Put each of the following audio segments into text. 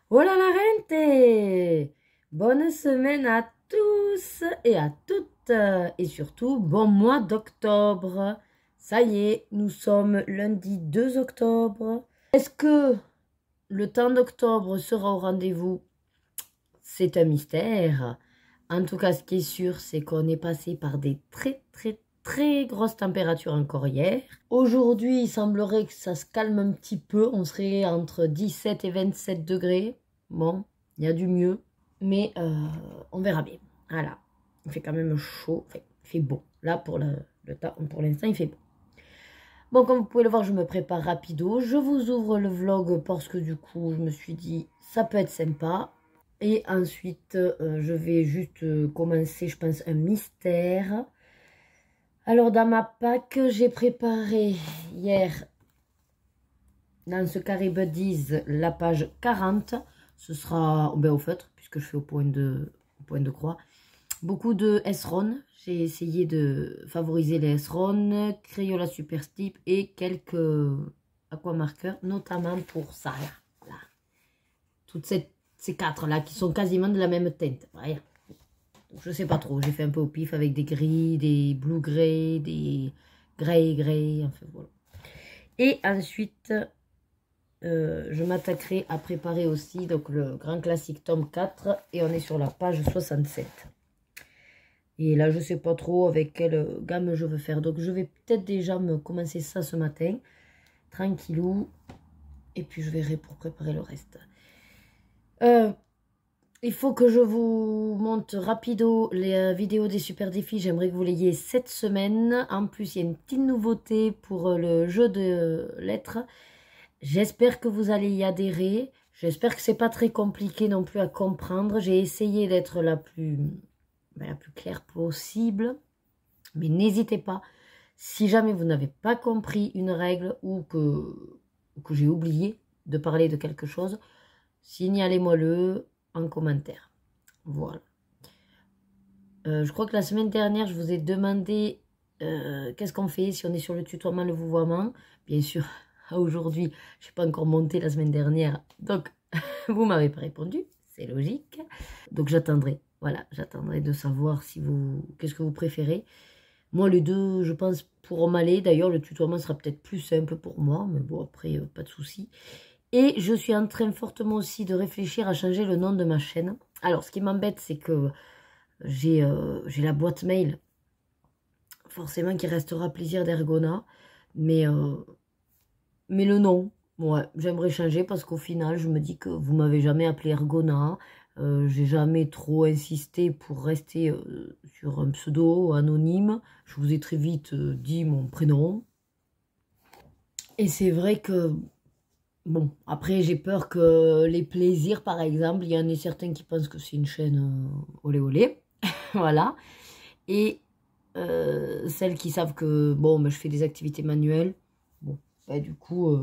Hola la gente! Bonne semaine à tous et à toutes et surtout bon mois d'octobre. Ça y est, nous sommes lundi 2 octobre. Est-ce que le temps d'octobre sera au rendez-vous? C'est un mystère. En tout cas, ce qui est sûr, c'est qu'on est passé par des très grosses températures encore hier. Aujourd'hui, il semblerait que ça se calme un petit peu. On serait entre 17 et 27 degrés. Bon, il y a du mieux, mais on verra bien. Voilà, il fait quand même chaud, enfin, il fait beau. Là, pour pour l'instant, il fait beau. Bon, comme vous pouvez le voir, je me prépare rapido. Je vous ouvre le vlog parce que du coup, je me suis dit, ça peut être sympa. Et ensuite, je vais juste commencer, je pense, un mystère. Alors, dans ma pack, j'ai préparé hier, dans ce carré Buddies, la page 40. Ce sera au feutre, puisque je fais au point de croix. Beaucoup de S-Ron. J'ai essayé de favoriser les S-Ron, Crayola Super Slip et quelques aquamarqueurs, notamment pour ça. Là. Toutes ces quatre-là qui sont quasiment de la même teinte. Voilà. Donc, je sais pas trop. J'ai fait un peu au pif avec des gris, des blue gray, des gray. Enfin voilà. Et ensuite, je m'attaquerai à préparer aussi donc, le grand classique tome 4. Et on est sur la page 67. Et là, je sais pas trop avec quelle gamme je veux faire. Donc, je vais peut-être déjà me commencer ça ce matin. Tranquillou. Et puis, je verrai pour préparer le reste. Il faut que je vous montre rapido les vidéos des super défis. J'aimerais que vous l'ayez cette semaine. En plus, il y a une petite nouveauté pour le jeu de lettres. J'espère que vous allez y adhérer. J'espère que c'est pas très compliqué non plus à comprendre. J'ai essayé d'être la plus claire possible. Mais n'hésitez pas, si jamais vous n'avez pas compris une règle ou que j'ai oublié de parler de quelque chose, signalez-moi-le en commentaire. Voilà. Je crois que la semaine dernière, je vous ai demandé qu'est-ce qu'on fait si on est sur le tutoiement, le vouvoiement. Bien sûr, aujourd'hui, je n'ai pas encore monté la semaine dernière, donc vous ne m'avez pas répondu, c'est logique. Donc j'attendrai, voilà, j'attendrai de savoir si qu'est-ce que vous préférez. Moi, les deux, je pense, pourront m'aller. D'ailleurs, le tutoiement sera peut-être plus simple pour moi, mais bon, après, pas de souci. Et je suis en train fortement aussi de réfléchir à changer le nom de ma chaîne. Alors, ce qui m'embête, c'est que j'ai la boîte mail, forcément, qui restera Plaisir d'Ergona. Mais le nom, ouais, j'aimerais changer parce qu'au final, je me dis que vous m'avez jamais appelé Ergona. J'ai jamais trop insisté pour rester sur un pseudo anonyme. Je vous ai très vite dit mon prénom. Et c'est vrai que, bon, après j'ai peur que les plaisirs, par exemple, il y en a certains qui pensent que c'est une chaîne olé olé. Voilà. Et celles qui savent que, bon, ben, je fais des activités manuelles. Bon, ben, du coup,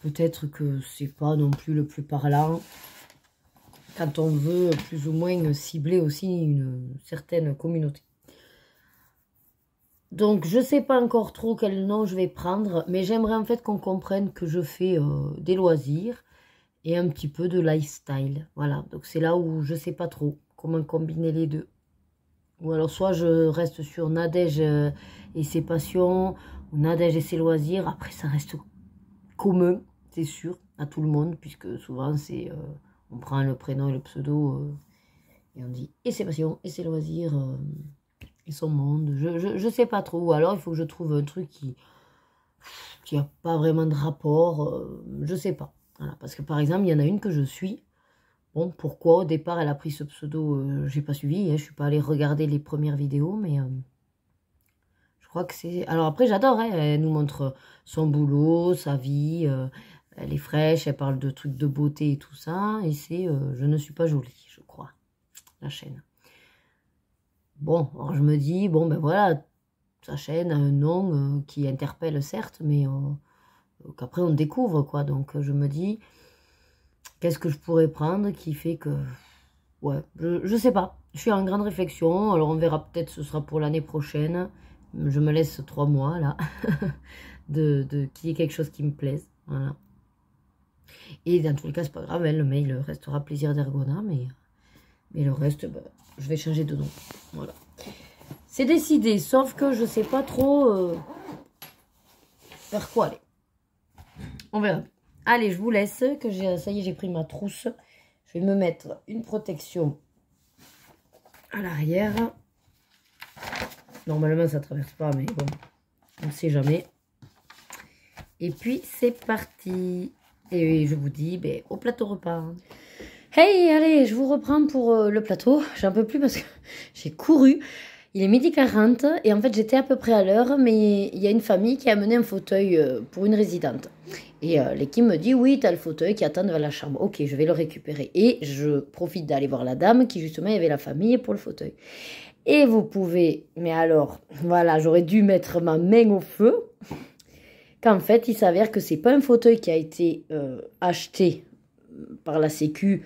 peut-être que c'est pas non plus le plus parlant. Quand on veut plus ou moins cibler aussi une certaine communauté. Donc, je sais pas encore trop quel nom je vais prendre, mais j'aimerais en fait qu'on comprenne que je fais des loisirs et un petit peu de lifestyle. Voilà, donc c'est là où je sais pas trop comment combiner les deux. Ou alors soit je reste sur Nadège et ses passions, ou Nadège et ses loisirs. Après, ça reste commun, c'est sûr, à tout le monde, puisque souvent c'est on prend le prénom et le pseudo et on dit et ses passions et ses loisirs et son monde. Je sais pas trop. Ou alors il faut que je trouve un truc qui a pas vraiment de rapport. Je sais pas. Voilà, parce que par exemple, il y en a une que je suis. Bon, pourquoi au départ elle a pris ce pseudo, j'ai pas suivi, hein, je suis pas allée regarder les premières vidéos, mais je crois que c'est... Alors après j'adore, hein, elle nous montre son boulot, sa vie, elle est fraîche, elle parle de trucs de beauté et tout ça, et c'est Je ne suis pas jolie, je crois, la chaîne. Bon, alors je me dis, bon ben voilà, sa chaîne a un nom qui interpelle certes, mais qu'après on découvre quoi, donc je me dis, qu'est-ce que je pourrais prendre qui fait que... Ouais, je sais pas. Je suis en grande réflexion. Alors on verra, peut-être ce sera pour l'année prochaine. Je me laisse 3 mois là. Qu'il y ait quelque chose qui me plaise. Voilà. Et dans tous les cas, c'est pas grave, hein, le mail restera plaisir d'Ergona, mais le reste, bah, je vais changer de nom. Voilà. C'est décidé, sauf que je sais pas trop vers quoi aller. On verra. Allez, je vous laisse, que ça y est, j'ai pris ma trousse. Je vais me mettre une protection à l'arrière. Normalement, ça traverse pas, mais bon, on ne sait jamais. Et puis, c'est parti. Et je vous dis, ben, au plateau repas. Hey, allez, je vous reprends pour le plateau. J'en peux plus parce que j'ai couru. Il est 12h40 et en fait, j'étais à peu près à l'heure, mais il y a une famille qui a amené un fauteuil pour une résidente. Et l'équipe me dit, oui, tu as le fauteuil qui attend devant la chambre. Ok, je vais le récupérer. Et je profite d'aller voir la dame qui, justement, il y avait la famille pour le fauteuil. Et vous pouvez, mais alors, voilà, j'aurais dû mettre ma main au feu. Qu'en fait, il s'avère que c'est pas un fauteuil qui a été acheté par la Sécu,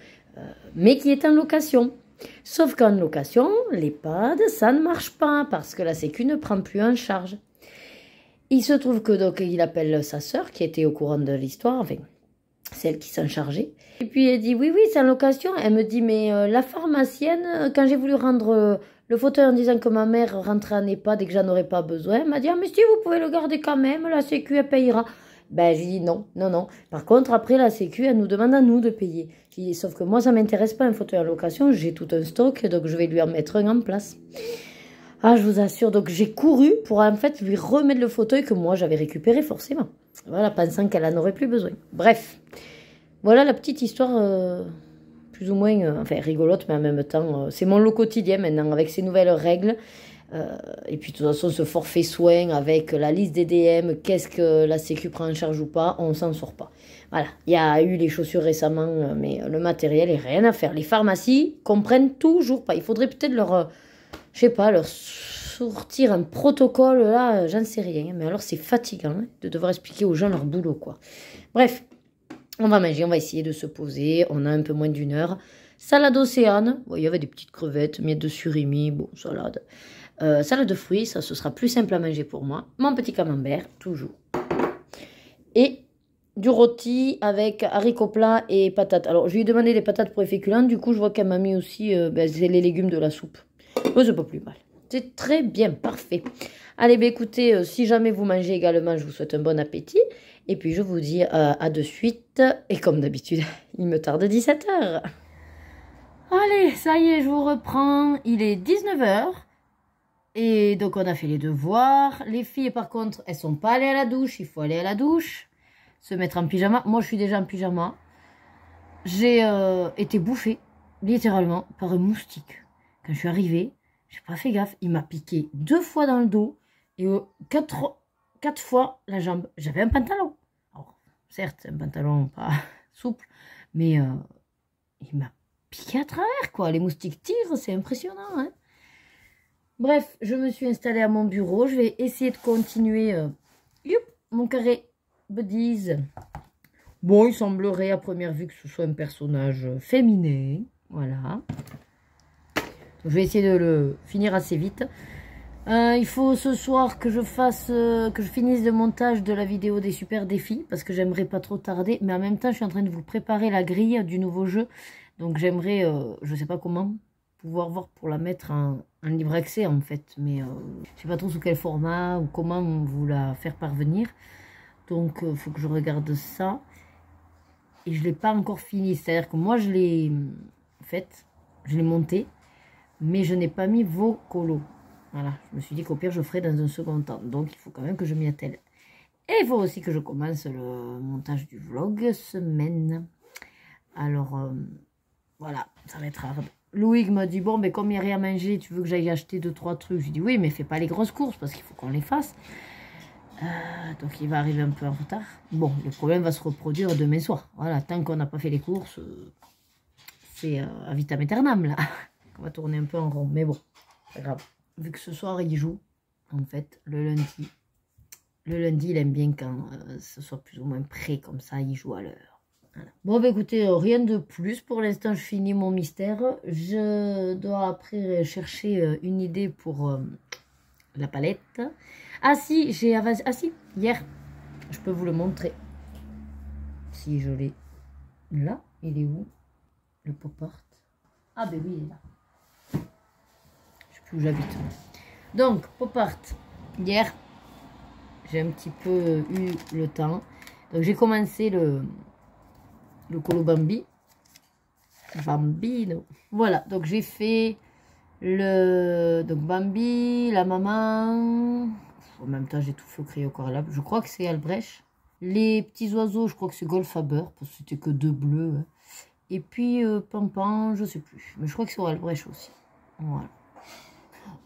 mais qui est en location. Sauf qu'en location, l'EHPAD, ça ne marche pas parce que la Sécu ne prend plus en charge. Il se trouve que donc il appelle sa sœur qui était au courant de l'histoire, enfin celle qui s'en chargeait. Et puis elle dit oui, c'est en location. Elle me dit mais la pharmacienne, quand j'ai voulu rendre le fauteuil en disant que ma mère rentrait en EHPAD et que j'en aurais pas besoin, elle m'a dit ah mais si vous pouvez le garder quand même, la Sécu elle payera. Ben, j'ai dit non. Par contre, après, la Sécu, elle nous demande à nous de payer. Dit, sauf que moi, ça m'intéresse pas un fauteuil en location. J'ai tout un stock, donc je vais lui en mettre un en place. Ah, je vous assure. Donc, j'ai couru pour, en fait, lui remettre le fauteuil que moi, j'avais récupéré, forcément. Voilà, pensant qu'elle en aurait plus besoin. Bref. Voilà la petite histoire, plus ou moins, enfin, rigolote, mais en même temps, c'est mon lot quotidien maintenant, avec ces nouvelles règles. Et puis de toute façon ce forfait soins avec la liste des DM, qu'est-ce que la Sécu prend en charge ou pas, on s'en sort pas. Voilà, il y a eu les chaussures récemment, mais le matériel est rien à faire. Les pharmacies comprennent toujours pas. Il faudrait peut-être leur, je sais pas, leur sortir un protocole là, j'en sais rien. Mais alors c'est fatigant hein, de devoir expliquer aux gens leur boulot quoi. Bref, on va manger, on va essayer de se poser. On a un peu moins d'1 heure. Salade océane, il y avait des petites crevettes, miettes de surimi, bon salade. Salade de fruits, ça ce sera plus simple à manger pour moi. Mon petit camembert, toujours. Et du rôti avec haricots plats et patates. Alors, je lui ai demandé des patates pour les féculents. Du coup, je vois qu'elle m'a mis aussi c'est les légumes de la soupe. Oh, c'est pas plus mal. C'est très bien, parfait. Allez, bah, écoutez, si jamais vous mangez également, je vous souhaite un bon appétit. Et puis, je vous dis à de suite. Et comme d'habitude, il me tarde 17h. Allez, ça y est, je vous reprends. Il est 19h. Et donc, on a fait les devoirs. Les filles, par contre, elles sont pas allées à la douche. Il faut aller à la douche, se mettre en pyjama. Moi, je suis déjà en pyjama. J'ai été bouffée, littéralement, par un moustique. Quand je suis arrivée, j'ai pas fait gaffe. Il m'a piqué 2 fois dans le dos et 4 fois la jambe. J'avais un pantalon. Alors, certes, un pantalon pas souple, mais il m'a piqué à travers, quoi. Les moustiques tirent, c'est impressionnant, hein. Bref, je me suis installée à mon bureau. Je vais essayer de continuer mon carré buddies. Bon, il semblerait à première vue que ce soit un personnage féminin. Voilà. Je vais essayer de le finir assez vite. Il faut ce soir que je finisse le montage de la vidéo des super défis. Parce que j'aimerais pas trop tarder. Mais en même temps, je suis en train de vous préparer la grille du nouveau jeu. Donc j'aimerais, je sais pas comment, pouvoir voir pour la mettre en libre accès en fait, mais je sais pas trop sous quel format ou comment vous la faire parvenir, donc faut que je regarde ça. Et je l'ai pas encore fini, c'est à dire que moi je l'ai fait, je l'ai monté, mais je n'ai pas mis vos colos. Voilà, je me suis dit qu'au pire je ferai dans un second temps, donc il faut quand même que je m'y attelle. Et il faut aussi que je commence le montage du vlog semaine. Alors voilà, ça va être hard. Loïc m'a dit, bon, mais comme il n'y a rien à manger, tu veux que j'aille acheter 2-3 trucs? Je lui ai dit, oui, mais fais pas les grosses courses parce qu'il faut qu'on les fasse. Donc il va arriver un peu en retard. Bon, le problème va se reproduire demain soir. Voilà, tant qu'on n'a pas fait les courses, c'est à vitam aeternam, là. On va tourner un peu en rond, mais bon, pas grave. Vu que ce soir, il joue, en fait, le lundi. Le lundi, il aime bien quand ce soit plus ou moins prêt, comme ça, il joue à l'heure. Voilà. Bon, bah écoutez, rien de plus. Pour l'instant, je finis mon mystère. Je dois après chercher une idée pour la palette. Ah si, hier, je peux vous le montrer. Si je l'ai Là, il est où? Le pop art. Ah ben oui, il est là. Je sais plus où j'habite. Donc, pop art. Hier, j'ai un petit peu eu le temps. Donc, j'ai commencé le colo Bambi. Bambino. Voilà, donc j'ai fait donc Bambi, la maman. En même temps, j'ai tout fait au crayon corrélable. Je crois que c'est Albrecht. Les petits oiseaux, je crois que c'est Goldfaber, parce que c'était que 2 bleus. Hein. Et puis Pampan, je sais plus. Mais je crois que c'est Albrecht aussi. Voilà.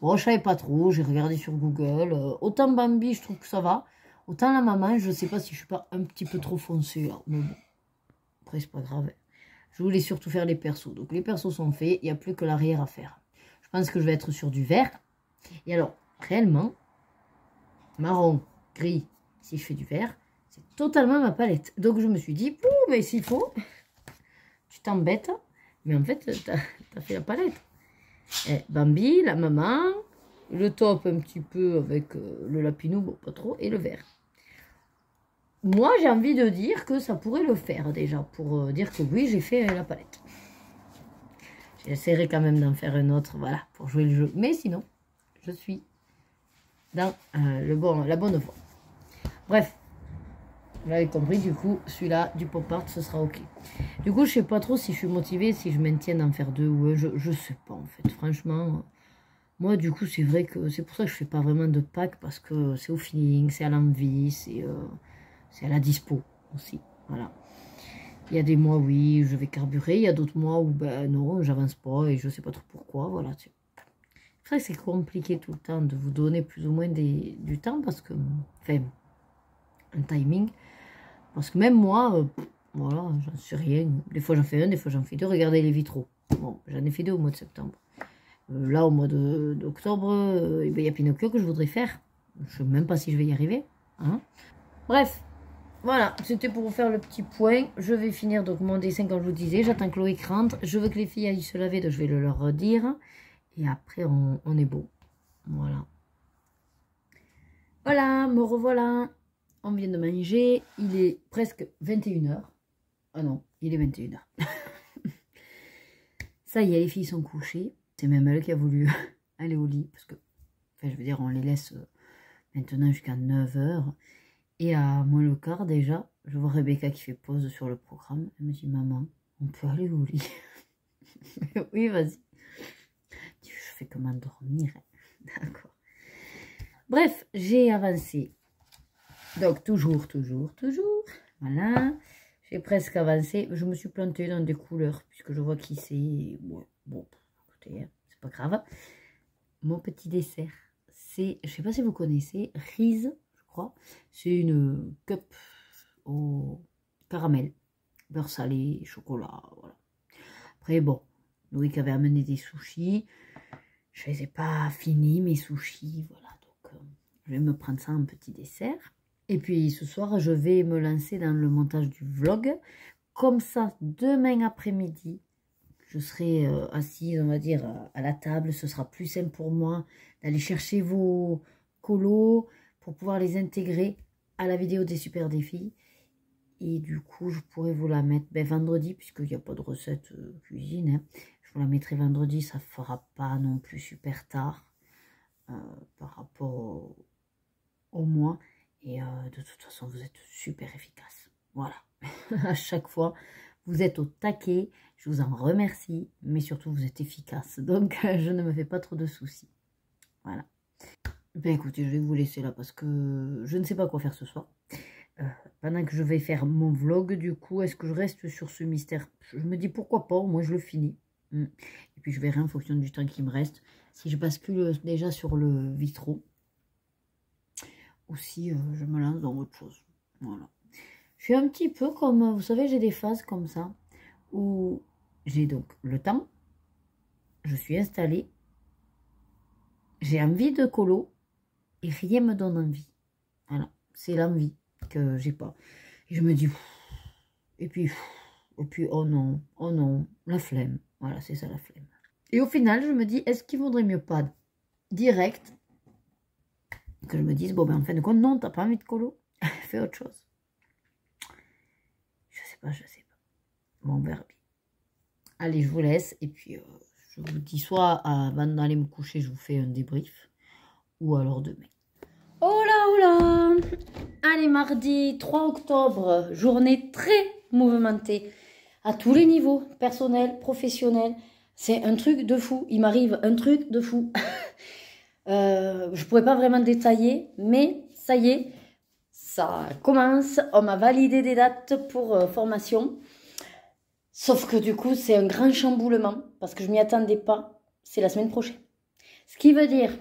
Bon, je savais pas trop, j'ai regardé sur Google. Autant Bambi, je trouve que ça va. Autant la maman, je sais pas si je suis pas un petit peu trop foncée. Là. Mais bon, après, c'est pas grave. Je voulais surtout faire les persos. Donc les persos sont faits, il n'y a plus que l'arrière à faire. Je pense que je vais être sur du vert. Et alors, réellement, marron, gris, si je fais du vert, c'est totalement ma palette. Donc je me suis dit, mais s'il faut, tu t'embêtes. Mais en fait, tu as fait la palette. Et Bambi, la maman, le top un petit peu avec le lapinou, bon pas trop, et le vert. Moi, j'ai envie de dire que ça pourrait le faire déjà, pour dire que oui, j'ai fait la palette. J'essaierai quand même d'en faire un autre, voilà, pour jouer le jeu. Mais sinon, je suis dans la bonne voie. Bref, vous l'avez compris, du coup, celui-là, du pop art, ce sera ok. Du coup, je sais pas trop si je suis motivée, si je maintiens d'en faire 2 ou je sais pas, en fait. Franchement, moi, du coup, c'est vrai que c'est pour ça que je fais pas vraiment de pack, parce que c'est au feeling, c'est à l'envie, c'est à la dispo aussi, voilà. Il y a des mois, oui, je vais carburer. Il y a d'autres mois où, ben non, j'avance pas et je sais pas trop pourquoi. Voilà. C'est vrai que c'est compliqué tout le temps de vous donner plus ou moins du temps parce que, enfin, un timing. Parce que même moi, voilà, j'en sais rien. Des fois j'en fais un, des fois j'en fais 2. Regardez les vitraux. Bon, j'en ai fait 2 au mois de septembre. Là, au mois d'octobre, il y a Pinocchio que je voudrais faire. Je sais même pas si je vais y arriver. Hein. Bref. Voilà, c'était pour vous faire le petit point. Je vais finir donc mon dessin comme je vous disais. J'attends que Chloé rentre. Je veux que les filles aillent se laver, donc je vais le leur redire. Et après, on est beau. Voilà. Voilà, me revoilà. On vient de manger. Il est presque 21h. Ah non, il est 21h. Ça y est, les filles sont couchées. C'est même elle qui a voulu aller au lit. Parce que, enfin, je veux dire, on les laisse maintenant jusqu'à 9h. Et à moins le quart déjà, je vois Rebecca qui fait pause sur le programme. Elle me dit, maman, on peut aller au lit? Oui, vas-y. Je fais comment dormir? D'accord. Bref, j'ai avancé. Donc, toujours. Voilà. J'ai presque avancé. Je me suis plantée dans des couleurs, puisque je vois qui c'est. Bon, écoutez, c'est pas grave. Mon petit dessert, c'est, je sais pas si vous connaissez, Rise. C'est une cup au caramel, beurre salé, chocolat, voilà. Après, bon, Loïc avait amené des sushis. Je les ai pas finis, mes sushis, voilà. Donc, je vais me prendre ça en petit dessert. Et puis, ce soir, je vais me lancer dans le montage du vlog. Comme ça, demain après-midi, je serai assise, on va dire, à la table. Ce sera plus simple pour moi d'aller chercher vos colos, pour pouvoir les intégrer à la vidéo des super défis. Et du coup, je pourrais vous la mettre vendredi, puisqu'il n'y a pas de recette cuisine. Hein. Je vous la mettrai vendredi, ça ne fera pas non plus super tard par rapport au mois. Et de toute façon, vous êtes super efficace. Voilà. À chaque fois, vous êtes au taquet. Je vous en remercie, mais surtout, vous êtes efficace. Donc, je ne me fais pas trop de soucis. Voilà. Ben écoutez, je vais vous laisser là parce que je ne sais pas quoi faire ce soir. Pendant que je vais faire mon vlog, du coup, est-ce que je reste sur ce mystère? Je me dis pourquoi pas, moi je le finis. Et puis je verrai en fonction du temps qui me reste. Si je bascule déjà sur le vitraux, ou si je me lance dans autre chose. Voilà. Je suis un petit peu comme, vous savez, j'ai des phases comme ça, où j'ai donc le temps, je suis installée, j'ai envie de colo, et rien me donne envie. Voilà, c'est l'envie que j'ai pas. Et je me dis, et puis, oh non, la flemme. Voilà, c'est ça la flemme. Et au final, je me dis, est-ce qu'il vaudrait mieux pas direct que je me dise, bon ben en fin de compte, non, t'as pas envie de colo, fais autre chose. Je sais pas. Bon, on verra bien. Allez, je vous laisse. Et puis, je vous dis soit avant d'aller me coucher, je vous fais un débrief. Ou alors demain. Oh là, oh là! Allez, mardi 3 octobre, journée très mouvementée. À tous les niveaux, personnel, professionnel. C'est un truc de fou. Il m'arrive un truc de fou. Je ne pourrais pas vraiment détailler, mais ça y est, ça commence. On m'a validé des dates pour formation. Sauf que du coup, c'est un grand chamboulement parce que je ne m'y attendais pas. C'est la semaine prochaine. Ce qui veut dire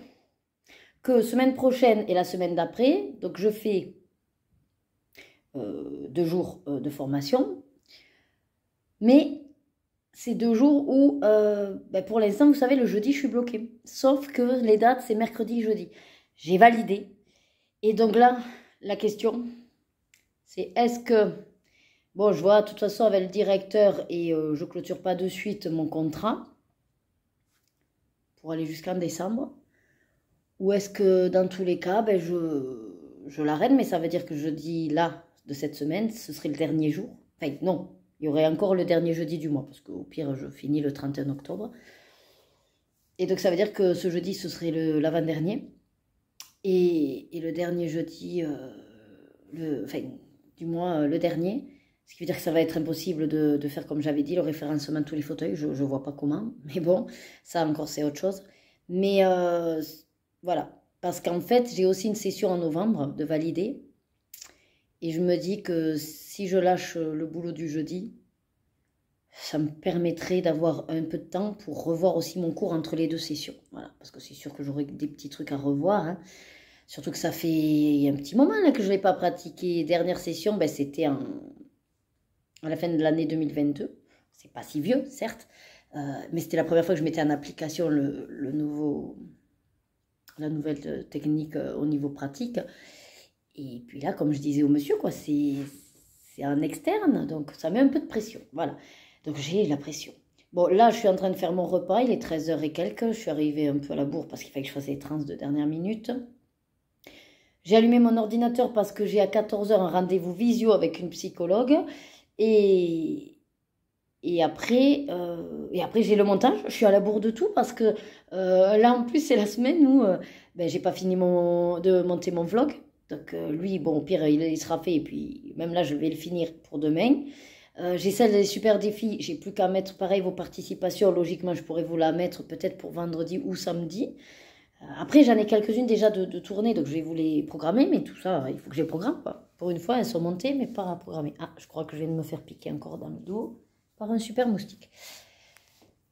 que semaine prochaine et la semaine d'après, donc je fais 2 jours de formation. Mais c'est 2 jours où, pour l'instant, vous savez, le jeudi, je suis bloquée. Sauf que les dates, c'est mercredi, jeudi. J'ai validé. Et donc là, la question, c'est est-ce que... Bon, je vois, de toute façon, avec le directeur, et je clôture pas de suite mon contrat pour aller jusqu'en décembre. Ou est-ce que, dans tous les cas, je l'arrête, mais ça veut dire que jeudi, là, de cette semaine, ce serait le dernier jour. Enfin, non. Il y aurait encore le dernier jeudi du mois, parce qu'au pire, je finis le 31 octobre. Et donc, ça veut dire que ce jeudi, ce serait l'avant-dernier. Et le dernier jeudi, du mois, le dernier. Ce qui veut dire que ça va être impossible de faire, comme j'avais dit, le référencement de tous les fauteuils. Je ne vois pas comment. Mais bon, ça encore, c'est autre chose. Mais voilà. Parce qu'en fait, j'ai aussi une session en novembre de valider. Et je me dis que si je lâche le boulot du jeudi, ça me permettrait d'avoir un peu de temps pour revoir aussi mon cours entre les 2 sessions. Voilà, parce que c'est sûr que j'aurai des petits trucs à revoir. Hein. Surtout que ça fait un petit moment là, que je ne l'ai pas pratiqué. Dernière session, c'était à la fin de l'année 2022. C'est pas si vieux, certes. Mais c'était la première fois que je mettais en application la nouvelle technique au niveau pratique. Et puis là, comme je disais au monsieur, quoi, c'est en externe, donc ça met un peu de pression. Voilà, donc j'ai la pression. Bon, là, je suis en train de faire mon repas, il est 13h et quelques. Je suis arrivée un peu à la bourre parce qu'il fallait que je fasse les trans de dernière minute. J'ai allumé mon ordinateur parce que j'ai à 14h un rendez-vous visio avec une psychologue. Et après, j'ai le montage. Je suis à la bourre de tout parce que là, en plus, c'est la semaine où j'ai pas fini de monter mon vlog. Donc lui, bon, au pire, il sera fait. Et puis, même là, je vais le finir pour demain. J'ai celle des super défis. J'ai plus qu'à mettre, pareil, vos participations. Logiquement, je pourrais vous la mettre peut-être pour vendredi ou samedi. Après, j'en ai quelques-unes déjà de tournées. Donc, je vais vous les programmer. Mais tout ça, il faut que je les programme, quoi. Pour une fois, elles sont montées, mais pas programmées. Ah, je crois que je viens de me faire piquer encore dans le dos par un super moustique.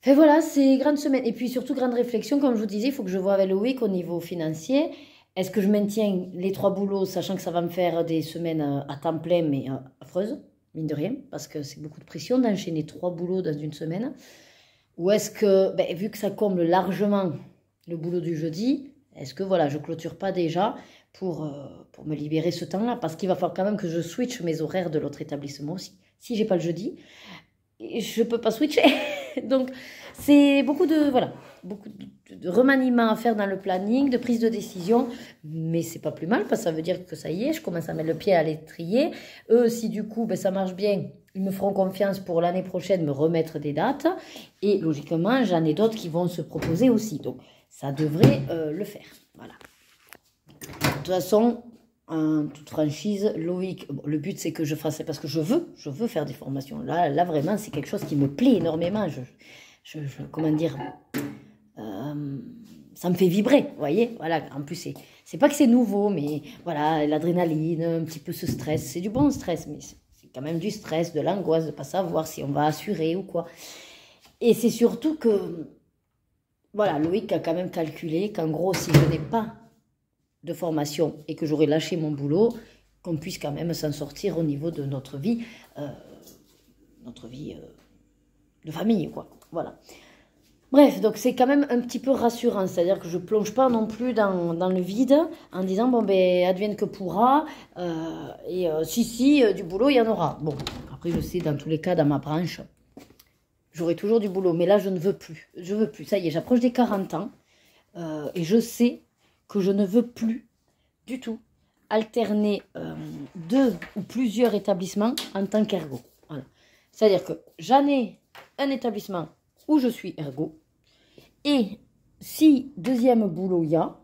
Et voilà, c'est grande semaine. Et puis surtout, grande réflexion, comme je vous disais, il faut que je vois avec Loïc au niveau financier. Est-ce que je maintiens les 3 boulots, sachant que ça va me faire des semaines à temps plein, mais affreuses, mine de rien, parce que c'est beaucoup de pression d'enchaîner 3 boulots dans une semaine. Ou est-ce que, vu que ça comble largement le boulot du jeudi, est-ce que voilà, je clôture pas déjà pour me libérer ce temps-là? Parce qu'il va falloir quand même que je switch mes horaires de l'autre établissement aussi. Si j'ai pas le jeudi, je peux pas switcher. Donc, c'est beaucoup de remaniement à faire dans le planning, de prise de décision. Mais c'est pas plus mal, parce que ça veut dire que ça y est, je commence à mettre le pied à l'étrier. Eux, si du coup, ça marche bien, ils me feront confiance pour l'année prochaine, me remettre des dates. Et logiquement, j'en ai d'autres qui vont se proposer aussi. Donc, ça devrait le faire. Voilà. De toute façon, en toute franchise, Loïc, le but c'est que je fasse, parce que je veux faire des formations. Là vraiment, c'est quelque chose qui me plaît énormément. Comment dire, ça me fait vibrer, vous voyez. Voilà, en plus, c'est pas que c'est nouveau, mais voilà, l'adrénaline, un petit peu ce stress, c'est du bon stress, mais c'est quand même du stress, de l'angoisse de pas savoir si on va assurer ou quoi. Et c'est surtout que, voilà, Loïc a quand même calculé qu'en gros, si je n'ai pas de formation et que j'aurais lâché mon boulot, qu'on puisse quand même s'en sortir au niveau de notre vie de famille, quoi. Voilà. Bref, donc c'est quand même un petit peu rassurant, c'est-à-dire que je plonge pas non plus dans le vide en disant, bon, advienne que pourra, si, du boulot, il y en aura. Bon, après, je sais, dans tous les cas, dans ma branche, j'aurai toujours du boulot, mais là, je ne veux plus. Je veux plus, ça y est, j'approche des 40 ans, et je sais que je ne veux plus du tout alterner 2 ou plusieurs établissements en tant qu'ergo. Voilà. C'est-à-dire que j'en ai un établissement où je suis ergo. Et si deuxième boulot il y a,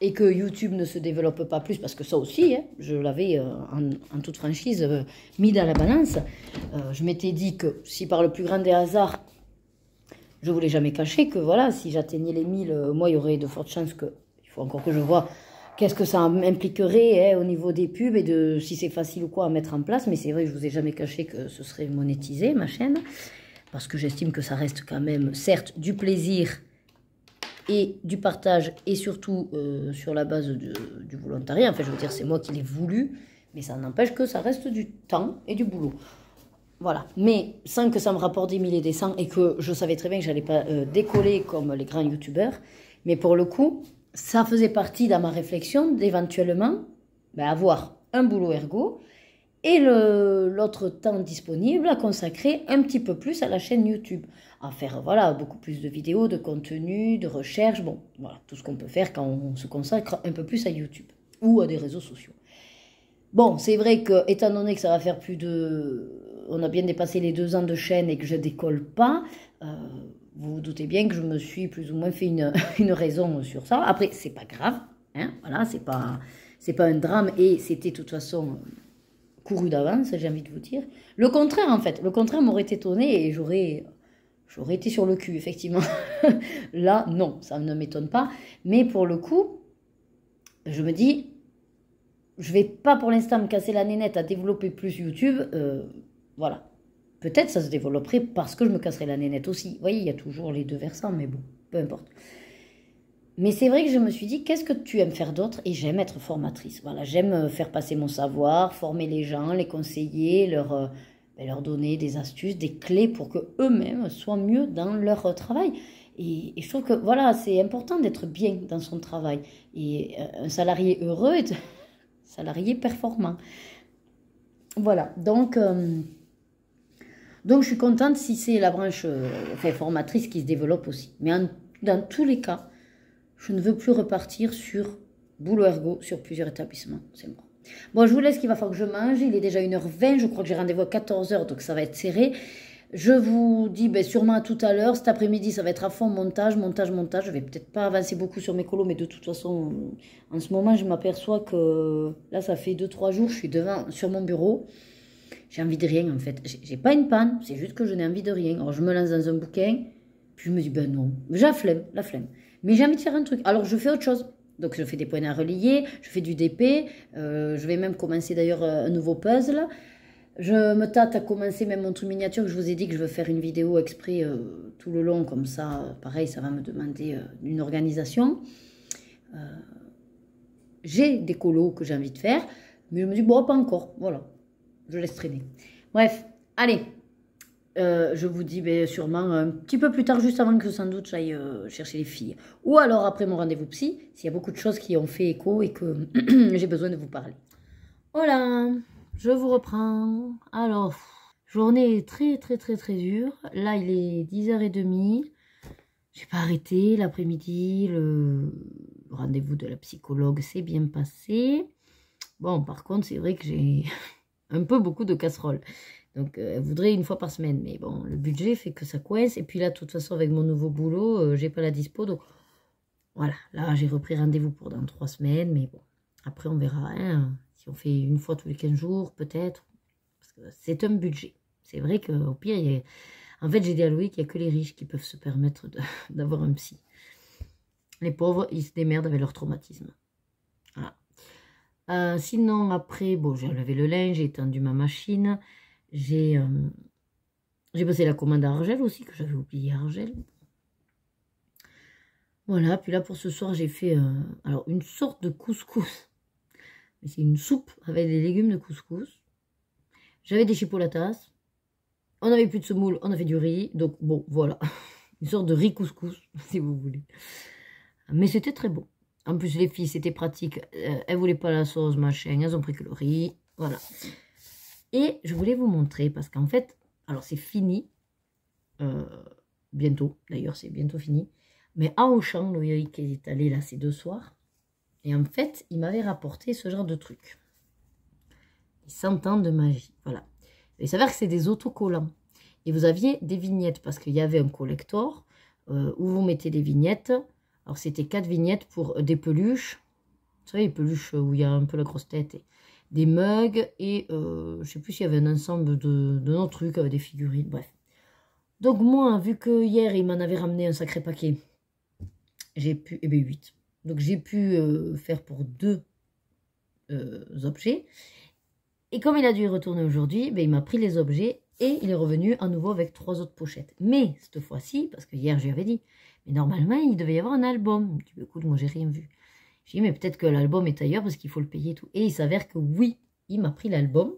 et que YouTube ne se développe pas plus, parce que ça aussi, hein, je l'avais en toute franchise mis dans la balance, je m'étais dit que si par le plus grand des hasards, je ne voulais jamais cacher que voilà, si j'atteignais les 1000, moi il y aurait de fortes chances que, il faut encore que je vois qu'est-ce que ça impliquerait au niveau des pubs et de si c'est facile ou quoi à mettre en place, mais c'est vrai que je ne vous ai jamais caché que ce serait monétisé ma chaîne, parce que j'estime que ça reste quand même, certes, du plaisir et du partage, et surtout sur la base du volontariat. Enfin, je veux dire, c'est moi qui l'ai voulu, mais ça n'empêche que ça reste du temps et du boulot. Voilà. Mais sans que ça me rapporte des milliers et des cents, et que je savais très bien que j'allais pas décoller comme les grands youtubeurs. Mais pour le coup, ça faisait partie dans ma réflexion d'éventuellement avoir un boulot ergo, et l'autre temps disponible à consacrer un petit peu plus à la chaîne YouTube. À faire voilà, beaucoup plus de vidéos, de contenu, de recherche, bon, voilà, tout ce qu'on peut faire quand on se consacre un peu plus à YouTube ou à des réseaux sociaux. Bon, c'est vrai que, étant donné que ça va faire plus de... On a bien dépassé les 2 ans de chaîne et que je décolle pas, vous vous doutez bien que je me suis plus ou moins fait une raison sur ça. Après, c'est pas grave, hein, voilà, c'est pas un drame, et c'était de toute façon couru d'avance, j'ai envie de vous dire. Le contraire, en fait, le contraire m'aurait étonné et j'aurais été sur le cul, effectivement. Là, non, ça ne m'étonne pas. Mais pour le coup, je me dis, je vais pas pour l'instant me casser la nénette à développer plus YouTube. Voilà. Peut-être ça se développerait parce que je me casserai la nénette aussi. Vous voyez, il y a toujours les deux versants, mais bon, peu importe. Mais c'est vrai que je me suis dit, qu'est-ce que tu aimes faire d'autre? Et j'aime être formatrice. Voilà, j'aime faire passer mon savoir, former les gens, les conseiller, leur donner des astuces, des clés pour que eux-mêmes soient mieux dans leur travail. Et je trouve que voilà, c'est important d'être bien dans son travail. Et un salarié heureux est un salarié performant. Voilà, donc je suis contente si c'est la branche formatrice qui se développe aussi. Mais dans tous les cas, je ne veux plus repartir sur boulot ergo sur plusieurs établissements. C'est mort. Bon, je vous laisse qu'il va falloir que je mange. Il est déjà 1h20. Je crois que j'ai rendez-vous à 14h, donc ça va être serré. Je vous dis sûrement à tout à l'heure. Cet après-midi, ça va être à fond montage. Je vais peut-être pas avancer beaucoup sur mes colos, mais de toute façon, en ce moment, je m'aperçois que là, ça fait 2-3 jours, je suis sur mon bureau. J'ai envie de rien, en fait. J'ai pas une panne, c'est juste que je n'ai envie de rien. Alors, je me lance dans un bouquin, puis je me dis, non, j'ai la flemme. Mais j'ai envie de faire un truc. Alors, je fais autre chose. Donc, je fais des points à relier, je fais du DP. Je vais même commencer d'ailleurs un nouveau puzzle. Je me tâte à commencer même mon truc miniature, que je vous ai dit que je veux faire une vidéo exprès tout le long. Comme ça, pareil, ça va me demander une organisation. J'ai des colos que j'ai envie de faire, mais je me dis, bon, pas encore. Voilà, je laisse traîner. Bref, allez. Je vous dis sûrement un petit peu plus tard, juste avant que sans doute j'aille chercher les filles. Ou alors après mon rendez-vous psy, s'il y a beaucoup de choses qui ont fait écho et que j'ai besoin de vous parler. Voilà, je vous reprends. Alors, journée très très très très dure. Là, il est 10h30. J'ai pas arrêté elle le rendez-vous de la psychologue s'est bien passé. Bon, par contre, c'est vrai que j'ai un peu beaucoup de casseroles. Donc, elle voudrait une fois par semaine. Mais bon, le budget fait que ça coince. Et puis là, de toute façon, avec mon nouveau boulot, j'ai pas la dispo. Donc, voilà. Là, j'ai repris rendez-vous pour dans 3 semaines. Mais bon, après, on verra. Hein, si on fait une fois tous les 15 jours, peut-être. Parce que c'est un budget. C'est vrai qu'au pire, en fait, j'ai dit à Louis qu'il n'y a que les riches qui peuvent se permettre d'avoir un psy. Les pauvres, ils se démerdent avec leur traumatisme. Voilà. Sinon, après, bon, j'ai lavé le linge, j'ai étendu ma machine. J'ai passé la commande à Argel aussi, que j'avais oublié à Argel. Voilà, puis là, pour ce soir, j'ai fait alors une sorte de couscous. Mais c'est une soupe avec des légumes de couscous. J'avais des chipolatas. On n'avait plus de semoule, on a fait du riz. Donc, bon, voilà. Une sorte de riz couscous, si vous voulez. Mais c'était très bon. En plus, les filles, c'était pratique. Elles voulaient pas la sauce, machin. Elles ont pris que le riz. Voilà. Et je voulais vous montrer, parce qu'en fait, alors c'est fini. Bientôt, d'ailleurs, c'est bientôt fini. Mais à Auchan, Loïc est allé là ces 2 soirs. Et en fait, il m'avait rapporté ce genre de truc. Les 100 ans de magie. Voilà. Il s'avère que c'est des autocollants. Et vous aviez des vignettes, parce qu'il y avait un collector où vous mettez des vignettes. Alors, c'était 4 vignettes pour des peluches. Vous savez, les peluches où il y a un peu la grosse tête. Et des mugs et je sais plus s'il y avait un ensemble de nos trucs avec des figurines. Bref. Donc, moi, vu que hier, il m'en avait ramené un sacré paquet, j'ai pu... Eh bien, 8. Donc, j'ai pu faire pour 2 objets. Et comme il a dû y retourner aujourd'hui, ben, il m'a pris les objets et il est revenu à nouveau avec 3 autres pochettes. Mais cette fois-ci, parce que hier je lui avais dit, mais normalement il devait y avoir un album. Je dis, écoute, moi j'ai rien vu. J'ai dit, mais peut-être que l'album est ailleurs parce qu'il faut le payer et tout. Et il s'avère que oui, il m'a pris l'album.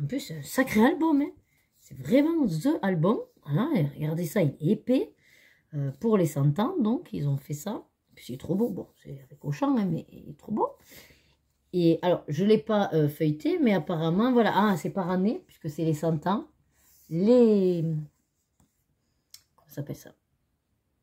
En plus, c'est un sacré album. Hein. C'est vraiment the album. Voilà, regardez ça, il est épais. Pour les 100 ans, donc ils ont fait ça. Puis c'est trop beau. Bon, c'est avec Auchan, hein, mais il est trop beau. Et alors, je ne l'ai pas feuilleté, mais apparemment, voilà. Ah, c'est par année, puisque c'est les 100 ans. Les... Comment ça s'appelle ça?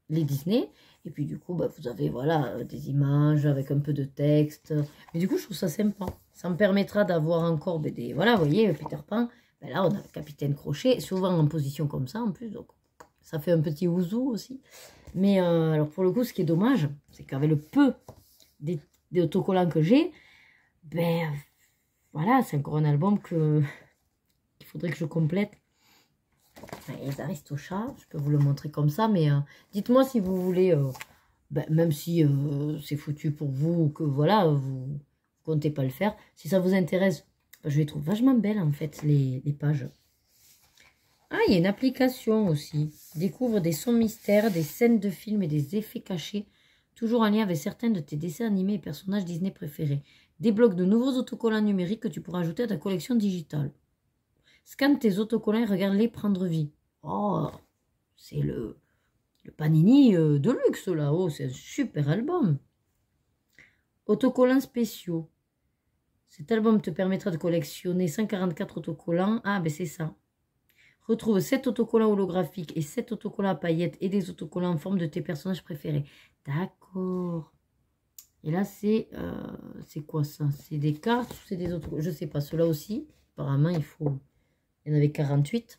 Les Disney. Et puis, du coup, bah, vous avez, voilà, des images avec un peu de texte. Mais du coup, je trouve ça sympa. Ça me permettra d'avoir encore des... Voilà, vous voyez, Peter Pan. Ben là, on a le Capitaine Crochet, souvent en position comme ça, en plus. Donc, ça fait un petit ouzou aussi. Mais, alors, pour le coup, ce qui est dommage, c'est qu'avec le peu des autocollants que j'ai, ben voilà, c'est encore un album qu'il faudrait que je complète. Les Aristochats, je peux vous le montrer comme ça, mais dites-moi si vous voulez, ben, même si c'est foutu pour vous, ou que voilà, vous comptez pas le faire, si ça vous intéresse, ben, je les trouve vachement belles en fait, les pages. Ah, il y a une application aussi. Découvre des sons mystères, des scènes de films et des effets cachés, toujours en lien avec certains de tes dessins animés et personnages Disney préférés. Débloque de nouveaux autocollants numériques que tu pourras ajouter à ta collection digitale. Scanne tes autocollants et regarde-les prendre vie. Oh, c'est le Panini de luxe là. Oh, c'est un super album. Autocollants spéciaux. Cet album te permettra de collectionner 144 autocollants. Ah, ben c'est ça. Retrouve 7 autocollants holographiques et 7 autocollants à paillettes et des autocollants en forme de tes personnages préférés. D'accord. Et là, c'est quoi ça? C'est des cartes ou c'est des autres? Je sais pas. Ceux-là aussi, apparemment, il faut... Il y en avait 48.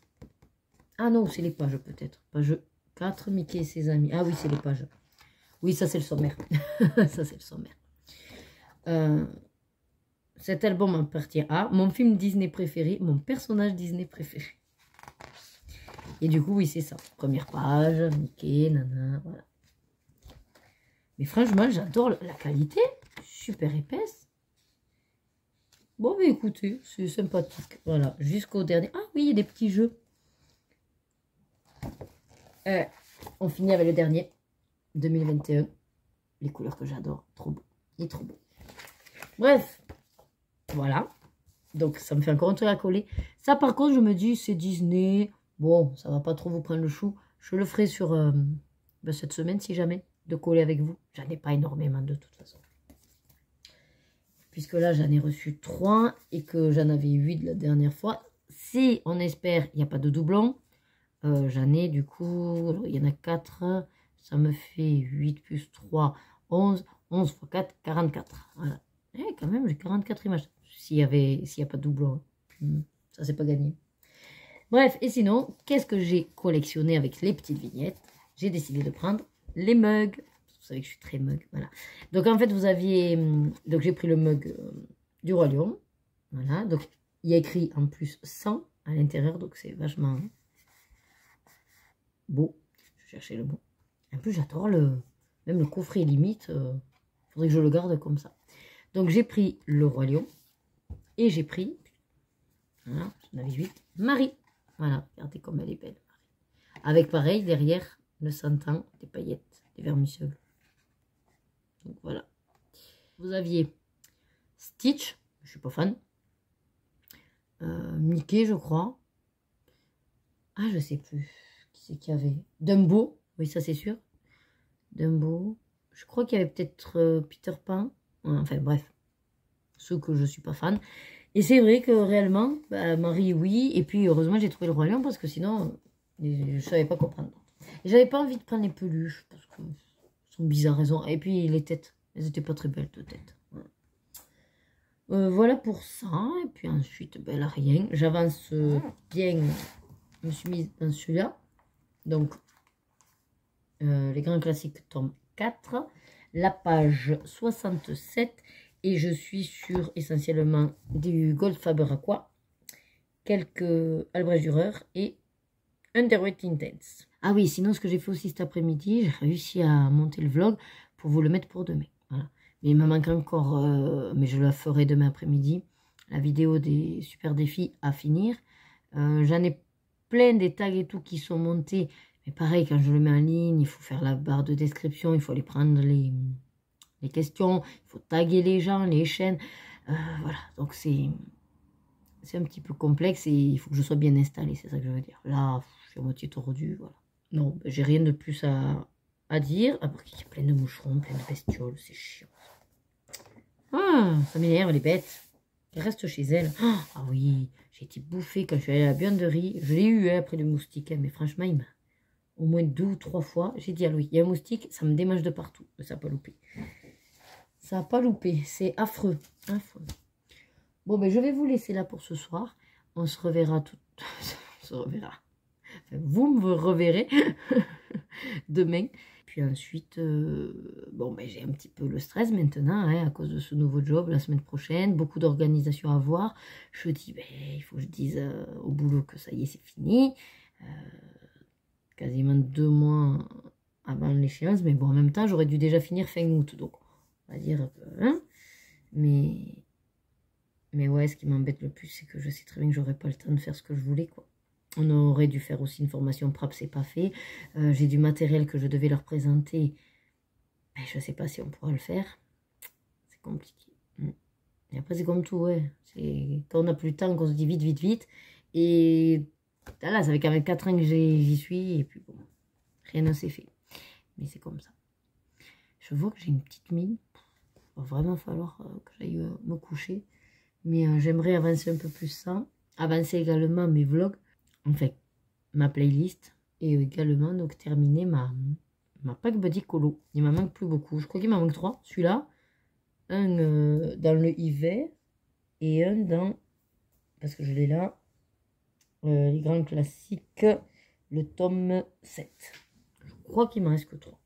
Ah non, c'est les pages peut-être. Page 4, Mickey et ses amis. Ah oui, c'est les pages. Oui, ça, c'est le sommaire. Ça, c'est le sommaire. Cet album appartient à mon film Disney préféré, mon personnage Disney préféré. Et du coup, oui, c'est ça. Première page, Mickey, nana, voilà. Mais franchement, j'adore la qualité. Super épaisse. Bon, mais écoutez, c'est sympathique. Voilà, jusqu'au dernier. Ah oui, il y a des petits jeux. On finit avec le dernier. 2021. Les couleurs que j'adore. Trop beau. Il est trop beau. Bref. Voilà. Donc, ça me fait encore un truc à coller. Ça, par contre, je me dis, c'est Disney. Bon, ça va pas trop vous prendre le chou. Je le ferai sur cette semaine, si jamais, de coller avec vous. J'en ai pas énormément, de toute façon. Puisque là, j'en ai reçu 3 et que j'en avais 8 la dernière fois. Si, on espère, il n'y a pas de doublon. J'en ai, du coup, alors, il y en a 4. Ça me fait 8 plus 3, 11. 11 x 4, 44. Voilà. Et quand même, j'ai 44 images. S'il n'y a pas de doublon. Ça, c'est pas gagné. Bref, et sinon, qu'est-ce que j'ai collectionné avec les petites vignettes? J'ai décidé de prendre les mugs. Vous savez que je suis très mug, voilà. Donc, en fait, vous aviez... Donc, j'ai pris le mug du Roi Lion. Voilà, donc, il y a écrit en plus 100 à l'intérieur. Donc, c'est vachement beau. Je cherchais le mot. En plus, j'adore même le coffret limite. Faudrait que je le garde comme ça. Donc, j'ai pris le Roi Lion. Et j'ai pris... Voilà, j'en avais 8. Marie. Voilà, regardez comme elle est belle. Avec pareil, derrière, le 100 ans, des paillettes, des vermisseaux. Donc voilà. Vous aviez Stitch, je suis pas fan. Mickey, je crois. Ah, je sais plus. Qui c'est qu'il y avait? Dumbo, oui, ça c'est sûr. Dumbo. Je crois qu'il y avait peut-être Peter Pan. Enfin, bref. Ceux que je suis pas fan. Et c'est vrai que réellement, bah, Marie, oui. Et puis, heureusement, j'ai trouvé le Roi Lion parce que sinon, je savais pas quoi prendre. Et j'avais pas envie de prendre les peluches parce que sont bizarres raisons. Et puis, les têtes, elles étaient pas très belles de tête. Voilà pour ça. Et puis ensuite, ben là, rien. J'avance bien me suis mise dans celui-là. Donc, les grands classiques tome 4, la page 67. Et je suis sur essentiellement du Goldfaber Aqua, quelques Albrecht Dürer et Underweight Intense. Ah oui, sinon ce que j'ai fait aussi cet après-midi, j'ai réussi à monter le vlog pour vous le mettre pour demain. Voilà. Mais il me manque encore, mais je la ferai demain après-midi, la vidéo des super défis à finir. J'en ai plein des tags et tout qui sont montés. Mais pareil, quand je le mets en ligne, il faut faire la barre de description, il faut aller prendre les questions, il faut taguer les gens, les chaînes. Voilà, donc c'est un petit peu complexe et il faut que je sois bien installée, c'est ça que je veux dire. Là, je suis à moitié tordue, voilà. Non, j'ai rien de plus à dire, à part qu'il y a plein de moucherons, plein de bestioles, c'est chiant. Ah, ça m'énerve les bêtes. Elles restent chez elles. Ah oui, j'ai été bouffée quand je suis allée à la buanderie. Je l'ai eu après le moustique, hein, mais franchement, il m'a au moins 2 ou 3 fois. J'ai dit à Louis, il y a un moustique, ça me démange de partout. Mais ça n'a pas loupé. Ça n'a pas loupé, c'est affreux. Affreux. Bon, ben je vais vous laisser là pour ce soir. On se reverra tout. On se reverra. Enfin, vous me reverrez demain. Puis ensuite, bon, ben j'ai un petit peu le stress maintenant, hein, à cause de ce nouveau job la semaine prochaine. Beaucoup d'organisations à voir. Je dis, ben, il faut que je dise au boulot que ça y est, c'est fini. Quasiment 2 mois avant l'échéance. Mais bon, en même temps, j'aurais dû déjà finir fin août. Donc, on va dire que... Hein, mais ouais, ce qui m'embête le plus, c'est que je sais très bien que j'aurais pas le temps de faire ce que je voulais, quoi. On aurait dû faire aussi une formation PRAP, c'est pas fait. J'ai du matériel que je devais leur présenter. Ben, je sais pas si on pourra le faire. C'est compliqué. Et après, c'est comme tout, ouais. Quand on n'a plus le temps, qu'on se dit vite, vite, vite. Et là, ça fait quand même 4 ans que j'y suis. Et puis bon, rien ne s'est fait. Mais c'est comme ça. Je vois que j'ai une petite mine. Il va vraiment falloir que j'aille me coucher. Mais j'aimerais avancer un peu plus ça. Avancer également mes vlogs. Enfin, ma playlist. Et également donc terminer ma pack buddy colo. Il m'en manque plus beaucoup. Je crois qu'il m'en manque 3. Celui-là. Un dans le hiver. Et un dans... Parce que je l'ai là. Les grands classiques. Le tome 7. Je crois qu'il m'en reste que 3.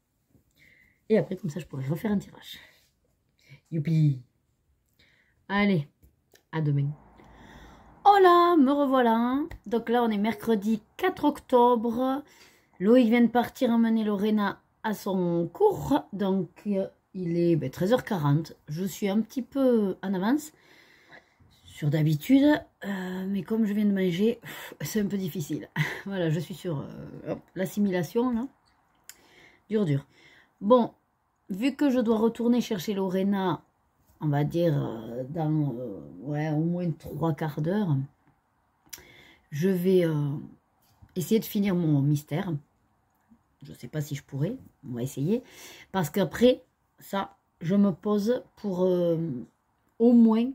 Et après, comme ça, je pourrais refaire un tirage. Youpi! Allez, à demain. Hola, me revoilà. Donc là, on est mercredi 4 octobre. Loïc vient de partir emmener Lorena à son cours. Donc, il est 13h40. Je suis un petit peu en avance sur d'habitude. Mais comme je viens de manger, c'est un peu difficile. Voilà, je suis sur l'assimilation, là. Dur. Bon, vu que je dois retourner chercher Lorena... on va dire dans ouais, au moins 3 quarts d'heure, je vais essayer de finir mon mystère. Je ne sais pas si je pourrai, on va essayer. Parce qu'après, ça, je me pose pour au moins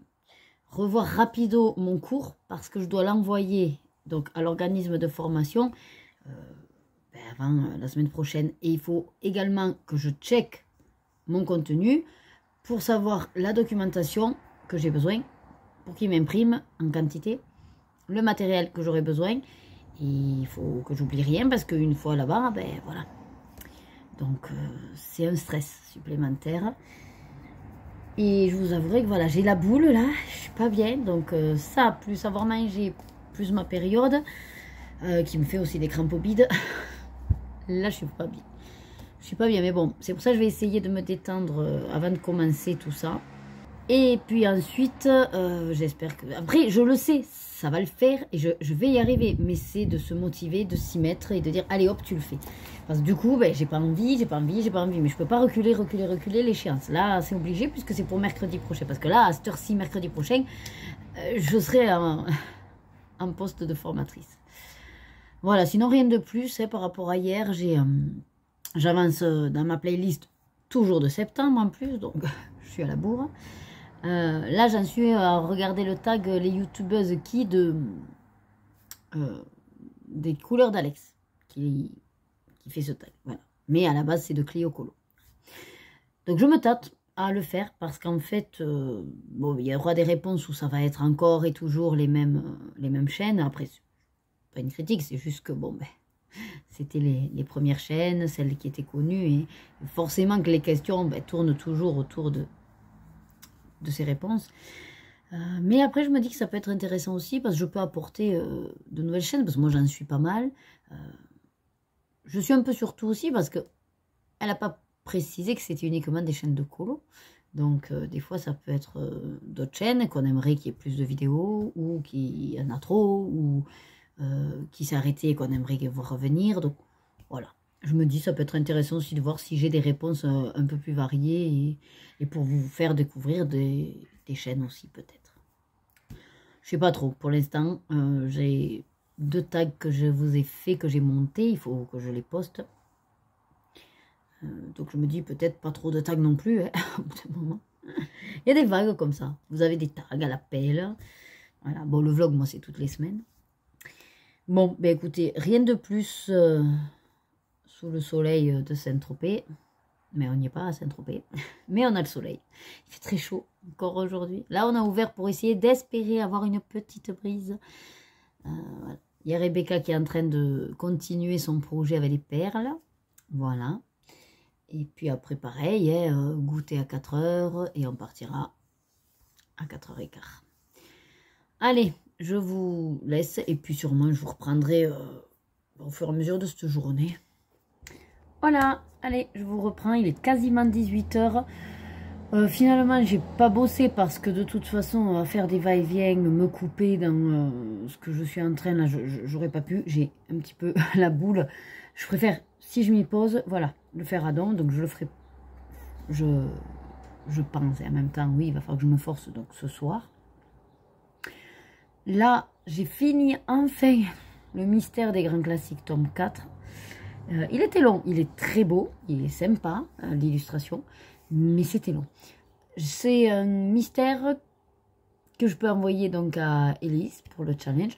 revoir rapido mon cours, parce que je dois l'envoyer donc à l'organisme de formation avant la semaine prochaine. Et il faut également que je check mon contenu, pour savoir la documentation que j'ai besoin, pour qu'il m'imprime en quantité, le matériel que j'aurai besoin. Et il faut que j'oublie rien, parce qu'une fois là-bas, ben voilà. Donc, c'est un stress supplémentaire. Et je vous avouerai que voilà, j'ai la boule là, je suis pas bien. Donc, ça, plus avoir mangé, plus ma période, qui me fait aussi des crampes au bide. Là, je suis pas bien. Je suis pas bien, mais bon, c'est pour ça que je vais essayer de me détendre avant de commencer tout ça. Et puis ensuite, j'espère que... Après, je le sais, ça va le faire et je vais y arriver. Mais c'est de se motiver, de s'y mettre et de dire, allez hop, tu le fais. Parce que du coup, ben, j'ai pas envie. Mais je peux pas reculer l'échéance. Là, c'est obligé puisque c'est pour mercredi prochain. Parce que là, à cette heure-ci, mercredi prochain, je serai en poste de formatrice. Voilà, sinon rien de plus hein, par rapport à hier, j'avance dans ma playlist toujours de septembre en plus, donc je suis à la bourre. Là, j'en suis à regarder le tag les youtubeuses qui des couleurs d'Alex qui fait ce tag. Voilà. Mais à la base, c'est de Clio Colo. Donc, je me tâte à le faire parce qu'en fait, bon, il y aura des réponses où ça va être encore et toujours les mêmes chaînes. Après, pas une critique, c'est juste que bon, ben, c'était les premières chaînes, celles qui étaient connues, et forcément que les questions ben, tournent toujours autour de ces réponses. Mais après, je me dis que ça peut être intéressant aussi, parce que je peux apporter de nouvelles chaînes, parce que moi, j'en suis pas mal. Je suis un peu surtout aussi, parce qu'elle n'a pas précisé que c'était uniquement des chaînes de colo. Donc, des fois, ça peut être d'autres chaînes qu'on aimerait qu'il y ait plus de vidéos, ou qu'il y en a trop, ou qui s'est arrêté et qu'on aimerait voir revenir. Donc, voilà. Je me dis, ça peut être intéressant aussi de voir si j'ai des réponses un peu plus variées et pour vous faire découvrir des chaînes aussi, peut-être. Je sais pas trop. Pour l'instant, j'ai 2 tags que je vous ai fait, que j'ai montés. Il faut que je les poste. Donc je me dis peut-être pas trop de tags non plus. Hein, au bout d'un moment. Il y a des vagues comme ça. Vous avez des tags à la pelle. Voilà. Bon, le vlog, moi, c'est toutes les semaines. Bon, ben écoutez, rien de plus sous le soleil de Saint-Tropez. Mais on n'y est pas à Saint-Tropez. Mais on a le soleil. Il fait très chaud encore aujourd'hui. Là, on a ouvert pour essayer d'espérer avoir une petite brise. Voilà. Il y a Rebecca qui est en train de continuer son projet avec les perles. Voilà. Et puis après, pareil, goûter à 4 h et on partira à 4 h 15. Allez, je vous laisse. Et puis sûrement, je vous reprendrai au fur et à mesure de cette journée. Voilà, allez, je vous reprends. Il est quasiment 18 h. Finalement, j'ai pas bossé parce que de toute façon, faire des va-et-vient, me couper dans ce que je suis en train, là, j'aurais pas pu. J'ai un petit peu la boule. Je préfère, si je m'y pose, voilà, le faire à don. Donc je le ferai, je pense. Et en même temps, oui, il va falloir que je me force donc ce soir. Là, j'ai fini enfin le mystère des grands classiques, tome 4. Il était long, il est très beau, il est sympa, l'illustration, mais c'était long. C'est un mystère que je peux envoyer donc à Elise pour le challenge.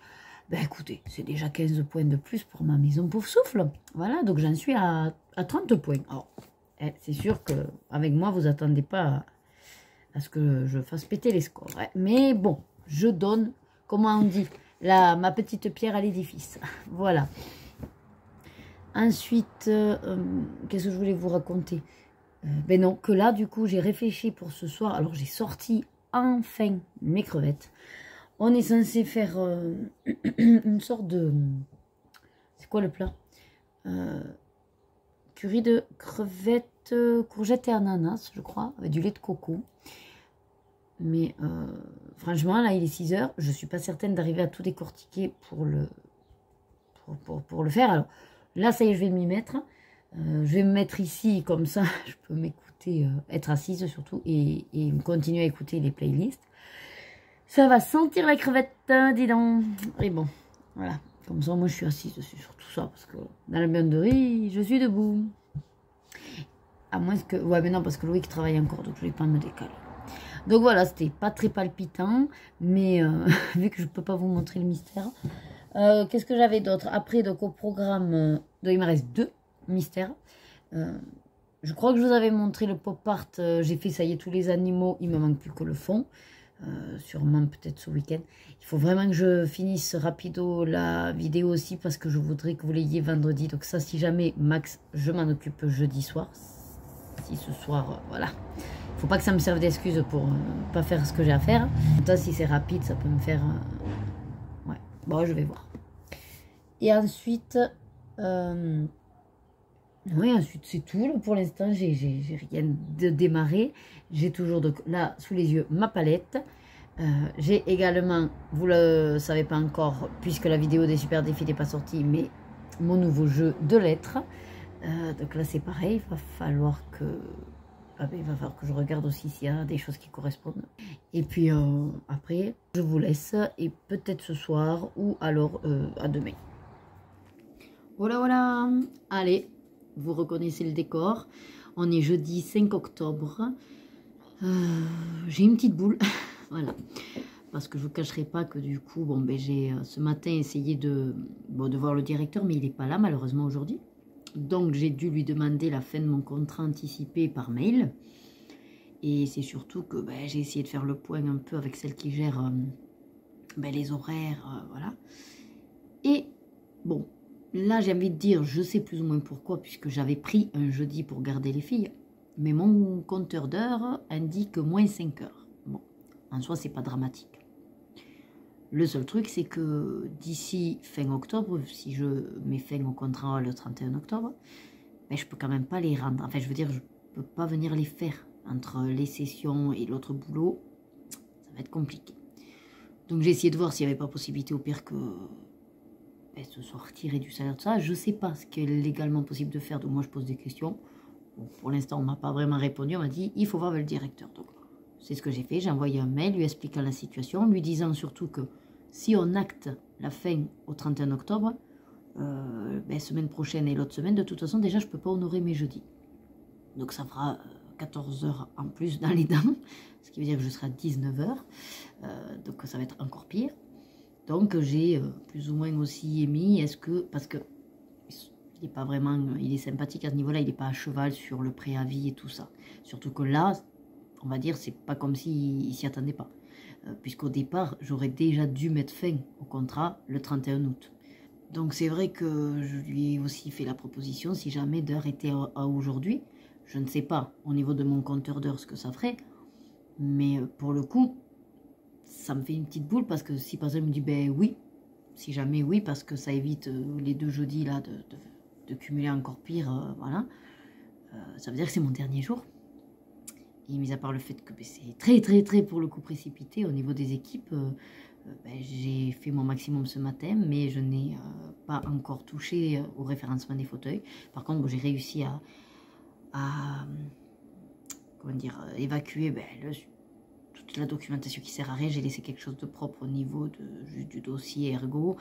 Ben écoutez, c'est déjà 15 points de plus pour ma maison Pouf Souffle. Voilà, donc j'en suis à 30 points. Alors, c'est sûr qu'avec moi, vous attendez pas à ce que je fasse péter les scores. Hein. Mais bon, je donne, comment on dit, ma petite pierre à l'édifice. Voilà. Ensuite, qu'est-ce que je voulais vous raconter? Ben non, que là, du coup, j'ai réfléchi pour ce soir. Alors, j'ai sorti enfin mes crevettes. On est censé faire une sorte de... C'est quoi le plat? Curry de crevettes, courgettes et ananas, je crois, avec du lait de coco. Mais franchement, là, il est 6 h. Je ne suis pas certaine d'arriver à tout décortiquer pour le faire. Alors, là, ça y est, je vais m'y mettre. Je vais me mettre ici, comme ça, je peux m'écouter, être assise surtout, et continuer à écouter les playlists. Ça va sentir la crevette, dis donc. Et bon, voilà. Comme ça, moi, je suis assise dessus sur tout ça, parce que dans la bain-de-riz, je suis debout. À moins que... Ouais, mais non, parce que Loïc travaille encore, donc je ne vais pas me décaler. Donc voilà, c'était pas très palpitant, mais vu que je ne peux pas vous montrer le mystère... Qu'est-ce que j'avais d'autre? Après, donc au programme, il me reste 2 mystères. Je crois que je vous avais montré le pop art. J'ai fait, ça y est, tous les animaux. Il me manque plus que le fond. Sûrement peut-être ce week-end. Il faut vraiment que je finisse rapido la vidéo aussi parce que je voudrais que vous l'ayez vendredi. Donc ça, si jamais, Max, je m'en occupe jeudi soir. Si ce soir, voilà. Il ne faut pas que ça me serve d'excuse pour pas faire ce que j'ai à faire. Toi, si c'est rapide, ça peut me faire... ouais, bon, je vais voir. Et ensuite... oui, ensuite c'est tout. Là, pour l'instant, j'ai rien de démarré. J'ai toujours là sous les yeux ma palette. J'ai également, vous le savez pas encore, puisque la vidéo des super défis n'est pas sortie, mais mon nouveau jeu de lettres. Donc là c'est pareil, il va falloir que je regarde aussi s'il y a des choses qui correspondent. Et puis après, je vous laisse et peut-être ce soir ou alors à demain. Voilà, voilà. Allez. Vous reconnaissez le décor. On est jeudi 5 octobre. J'ai une petite boule. Voilà. Parce que je ne vous cacherai pas que du coup, bon, ben, j'ai ce matin essayé de voir le directeur, mais il n'est pas là malheureusement aujourd'hui. Donc j'ai dû lui demander la fin de mon contrat anticipé par mail. Et c'est surtout que ben, j'ai essayé de faire le point un peu avec celle qui gère les horaires. Voilà. Et bon, là j'ai envie de dire, je sais plus ou moins pourquoi, puisque j'avais pris un jeudi pour garder les filles, mais mon compteur d'heures indique moins 5 heures. Bon, en soi c'est pas dramatique. Le seul truc c'est que d'ici fin octobre, si je mets fin au contrat le 31 octobre, ben, je peux quand même pas les rendre. Enfin je veux dire, je peux pas venir les faire entre les sessions et l'autre boulot, ça va être compliqué. Donc j'ai essayé de voir s'il n'y avait pas possibilité au pire que se soit retiré du salaire de ça. Je ne sais pas ce qui est légalement possible de faire, donc moi je pose des questions. Bon, pour l'instant on ne m'a pas vraiment répondu, on m'a dit il faut voir avec le directeur. Donc c'est ce que j'ai fait, j'ai envoyé un mail lui expliquant la situation, lui disant surtout que si on acte la fin au 31 octobre, semaine prochaine et l'autre semaine, de toute façon déjà je ne peux pas honorer mes jeudis. Donc ça fera 14 heures en plus dans les dents, ce qui veut dire que je serai à 19 heures, donc ça va être encore pire. Donc j'ai plus ou moins aussi émis, est-ce que, parce que il est pas vraiment, il est sympathique à ce niveau-là, il n'est pas à cheval sur le préavis et tout ça. Surtout que là, on va dire, c'est pas comme s'il s'y attendait pas. Puisqu'au départ, j'aurais déjà dû mettre fin au contrat le 31 août. Donc c'est vrai que je lui ai aussi fait la proposition, si jamais d'heure était à aujourd'hui, je ne sais pas au niveau de mon compteur d'heures ce que ça ferait, mais pour le coup, ça me fait une petite boule parce que si par exemple il me dit ben oui, si jamais oui, parce que ça évite les 2 jeudis là de cumuler encore pire, voilà, ça veut dire que c'est mon dernier jour. Et mis à part le fait que ben, c'est très pour le coup précipité au niveau des équipes, j'ai fait mon maximum ce matin, mais je n'ai pas encore touché au référencement des fauteuils. Par contre, bon, j'ai réussi à comment dire, évacuer toute la documentation qui sert à rien. J'ai laissé quelque chose de propre au niveau du dossier ergo,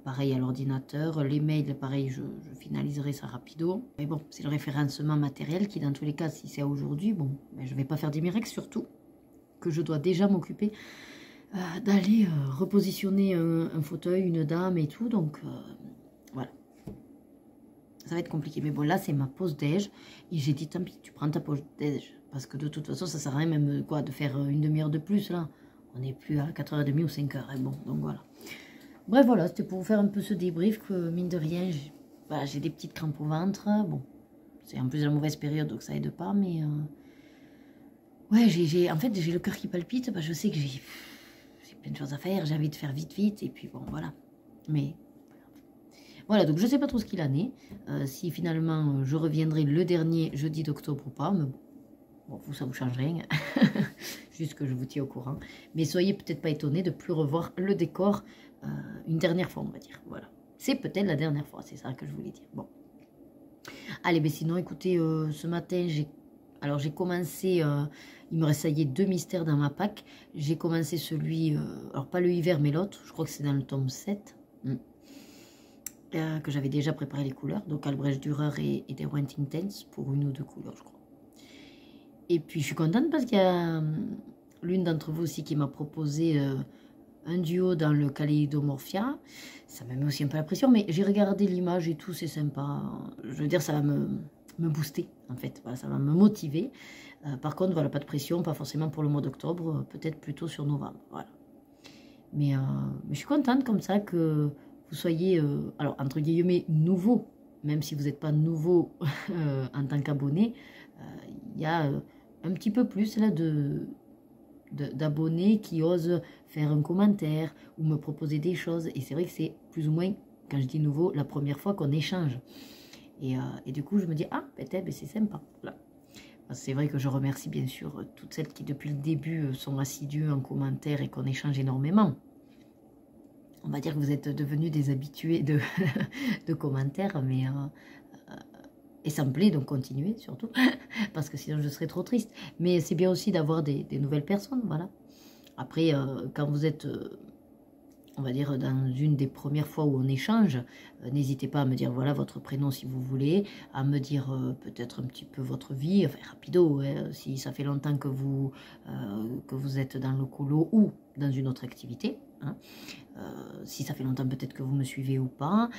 pareil à l'ordinateur. Les mails, pareil, je finaliserai ça rapido. Mais bon, c'est le référencement matériel qui, dans tous les cas, si c'est aujourd'hui, bon, je ne vais pas faire des miracles, surtout que je dois déjà m'occuper d'aller repositionner un fauteuil, une dame et tout. Donc, voilà. Ça va être compliqué. Mais bon, là, c'est ma pause déj. Et j'ai dit, tant pis, tu prends ta pause déj. Parce que de toute façon, ça sert à rien même quoi, de faire une demi-heure de plus, là. On n'est plus à 4h30 ou 5h. Hein, bon, donc voilà. Bref, voilà, c'était pour vous faire un peu ce débrief que, mine de rien, j'ai des petites crampes au ventre. Bon, c'est en plus la mauvaise période, donc ça aide pas. Mais, ouais, en fait, j'ai le cœur qui palpite. Bah, je sais que j'ai plein de choses à faire. J'ai envie de faire vite. Et puis, bon, voilà. Mais... voilà, donc je ne sais pas trop ce qu'il en est, si finalement je reviendrai le dernier jeudi d'octobre ou pas, mais bon, vous, ça ne vous change rien, juste que je vous tiens au courant. Mais soyez peut-être pas étonnés de ne plus revoir le décor une dernière fois, on va dire. Voilà, c'est peut-être la dernière fois, c'est ça que je voulais dire. Bon, allez, mais sinon, écoutez, ce matin, j'ai commencé, il me reste ça y est 2 mystères dans ma pack. J'ai commencé celui, alors pas le hiver, mais l'autre, je crois que c'est dans le tome 7. Que j'avais déjà préparé les couleurs, donc Albrecht Dürer et des Wanting Tents pour 1 ou 2 couleurs, je crois. Et puis je suis contente parce qu'il y a l'une d'entre vous aussi qui m'a proposé un duo dans le Kaleidomorphia. Ça m'a mis aussi un peu la pression, mais j'ai regardé l'image et tout, c'est sympa. Je veux dire, ça va me booster en fait, voilà, ça va me motiver. Par contre, voilà, pas de pression, pas forcément pour le mois d'octobre, peut-être plutôt sur novembre, voilà. Mais je suis contente comme ça que vous soyez, alors entre guillemets, nouveau, même si vous n'êtes pas nouveau en tant qu'abonné, il y a un petit peu plus là d'abonnés qui osent faire un commentaire ou me proposer des choses. Et c'est vrai que c'est plus ou moins, quand je dis nouveau, la première fois qu'on échange. Et du coup, je me dis, ah, peut-être, c'est sympa. Voilà. C'est vrai que je remercie bien sûr toutes celles qui depuis le début sont assidues en commentaire et qu'on échange énormément. On va dire que vous êtes devenus des habitués de commentaires, mais et ça me plaît, donc continuez surtout, parce que sinon je serais trop triste. Mais c'est bien aussi d'avoir des nouvelles personnes, voilà. Après, quand vous êtes, on va dire, dans une des premières fois où on échange, n'hésitez pas à me dire, voilà, votre prénom si vous voulez, à me dire peut-être un petit peu votre vie, enfin rapido, hein, si ça fait longtemps que vous êtes dans le colo ou dans une autre activité. Hein. Si ça fait longtemps peut-être que vous me suivez ou pas,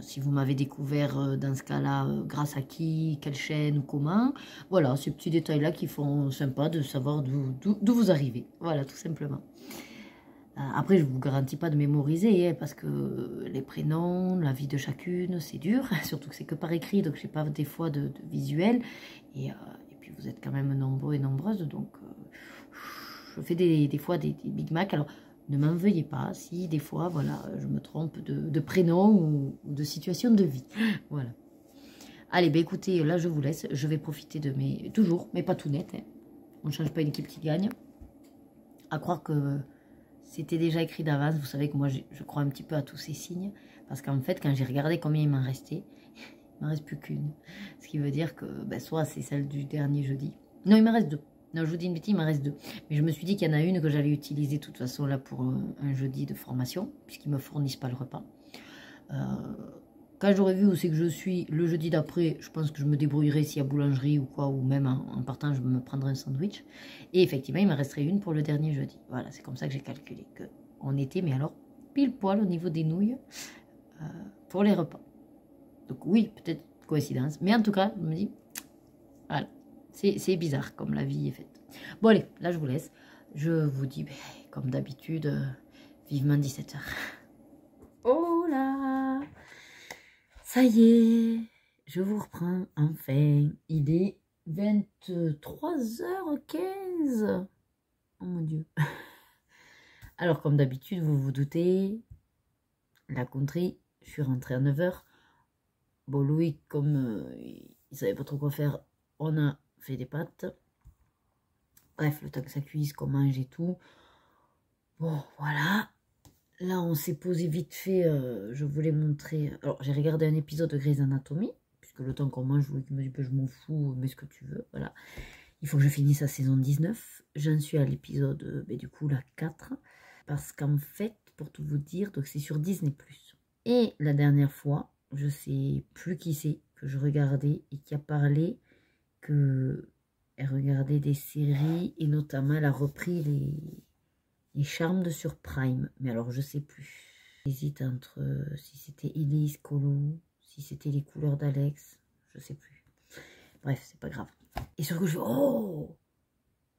si vous m'avez découvert dans ce cas-là, grâce à qui, quelle chaîne ou comment, voilà, ces petits détails-là qui font sympa de savoir d'où vous arrivez, voilà, tout simplement. Après, je ne vous garantis pas de mémoriser, hein, parce que les prénoms, la vie de chacune, c'est dur. Surtout que c'est que par écrit, donc je n'ai pas des fois de visuel. Et puis, vous êtes quand même nombreux et nombreuses, donc je fais des fois des Big Mac. Alors, ne m'en veuillez pas si des fois, voilà, je me trompe de prénom ou de situation de vie. Voilà. Allez, ben écoutez, là, je vous laisse. Je vais profiter de mes... Toujours, mais pas tout net. Hein. On ne change pas une équipe qui gagne. À croire que... C'était déjà écrit d'avance, vous savez que moi je crois un petit peu à tous ces signes, parce qu'en fait quand j'ai regardé combien il m'en restait, il m'en reste plus qu'une. Ce qui veut dire que ben, soit c'est celle du dernier jeudi, non il m'en reste deux, non je vous dis une bêtise, il m'en reste deux. Mais je me suis dit qu'il y en a une que j'allais utiliser de toute façon là pour un jeudi de formation, puisqu'ils ne me fournissent pas le repas. Quand j'aurai vu où c'est que je suis le jeudi d'après, je pense que je me débrouillerai s'il y a boulangerie ou quoi, ou même en partant, je me prendrai un sandwich. Et effectivement, il me resterait une pour le dernier jeudi. Voilà, c'est comme ça que j'ai calculé qu'on était, mais alors, pile poil au niveau des nouilles pour les repas. Donc oui, peut-être coïncidence, mais en tout cas, je me dis, voilà, c'est bizarre comme la vie est faite. Bon allez, là je vous laisse. Je vous dis, comme d'habitude, vivement 17h. Oh là! Ça y est, je vous reprends enfin. Il est 23h15. Oh mon Dieu. Alors, comme d'habitude, vous vous doutez, la country, je suis rentrée à 9h. Bon, Louis, comme il savait pas trop quoi faire, on a fait des pâtes. Bref, le temps que ça cuise, qu'on mange et tout. Bon, voilà. Là, on s'est posé vite fait, je voulais montrer... Alors, j'ai regardé un épisode de Grey's Anatomy, puisque le temps qu'on mange, Louis me dit, je m'en fous, mets ce que tu veux, voilà. Il faut que je finisse la saison 19. J'en suis à l'épisode, du coup, la 4. Parce qu'en fait, pour tout vous dire, donc c'est sur Disney+. Et la dernière fois, je sais plus qui c'est que je regardais et qui a parlé que elle regardait des séries et notamment elle a repris les Charmed sur Prime. Mais alors, je sais plus. J'hésite entre si c'était Elise, Colo, si c'était Les Couleurs d'Alex. Je sais plus. Bref, c'est pas grave. Et sur que je fais, oh,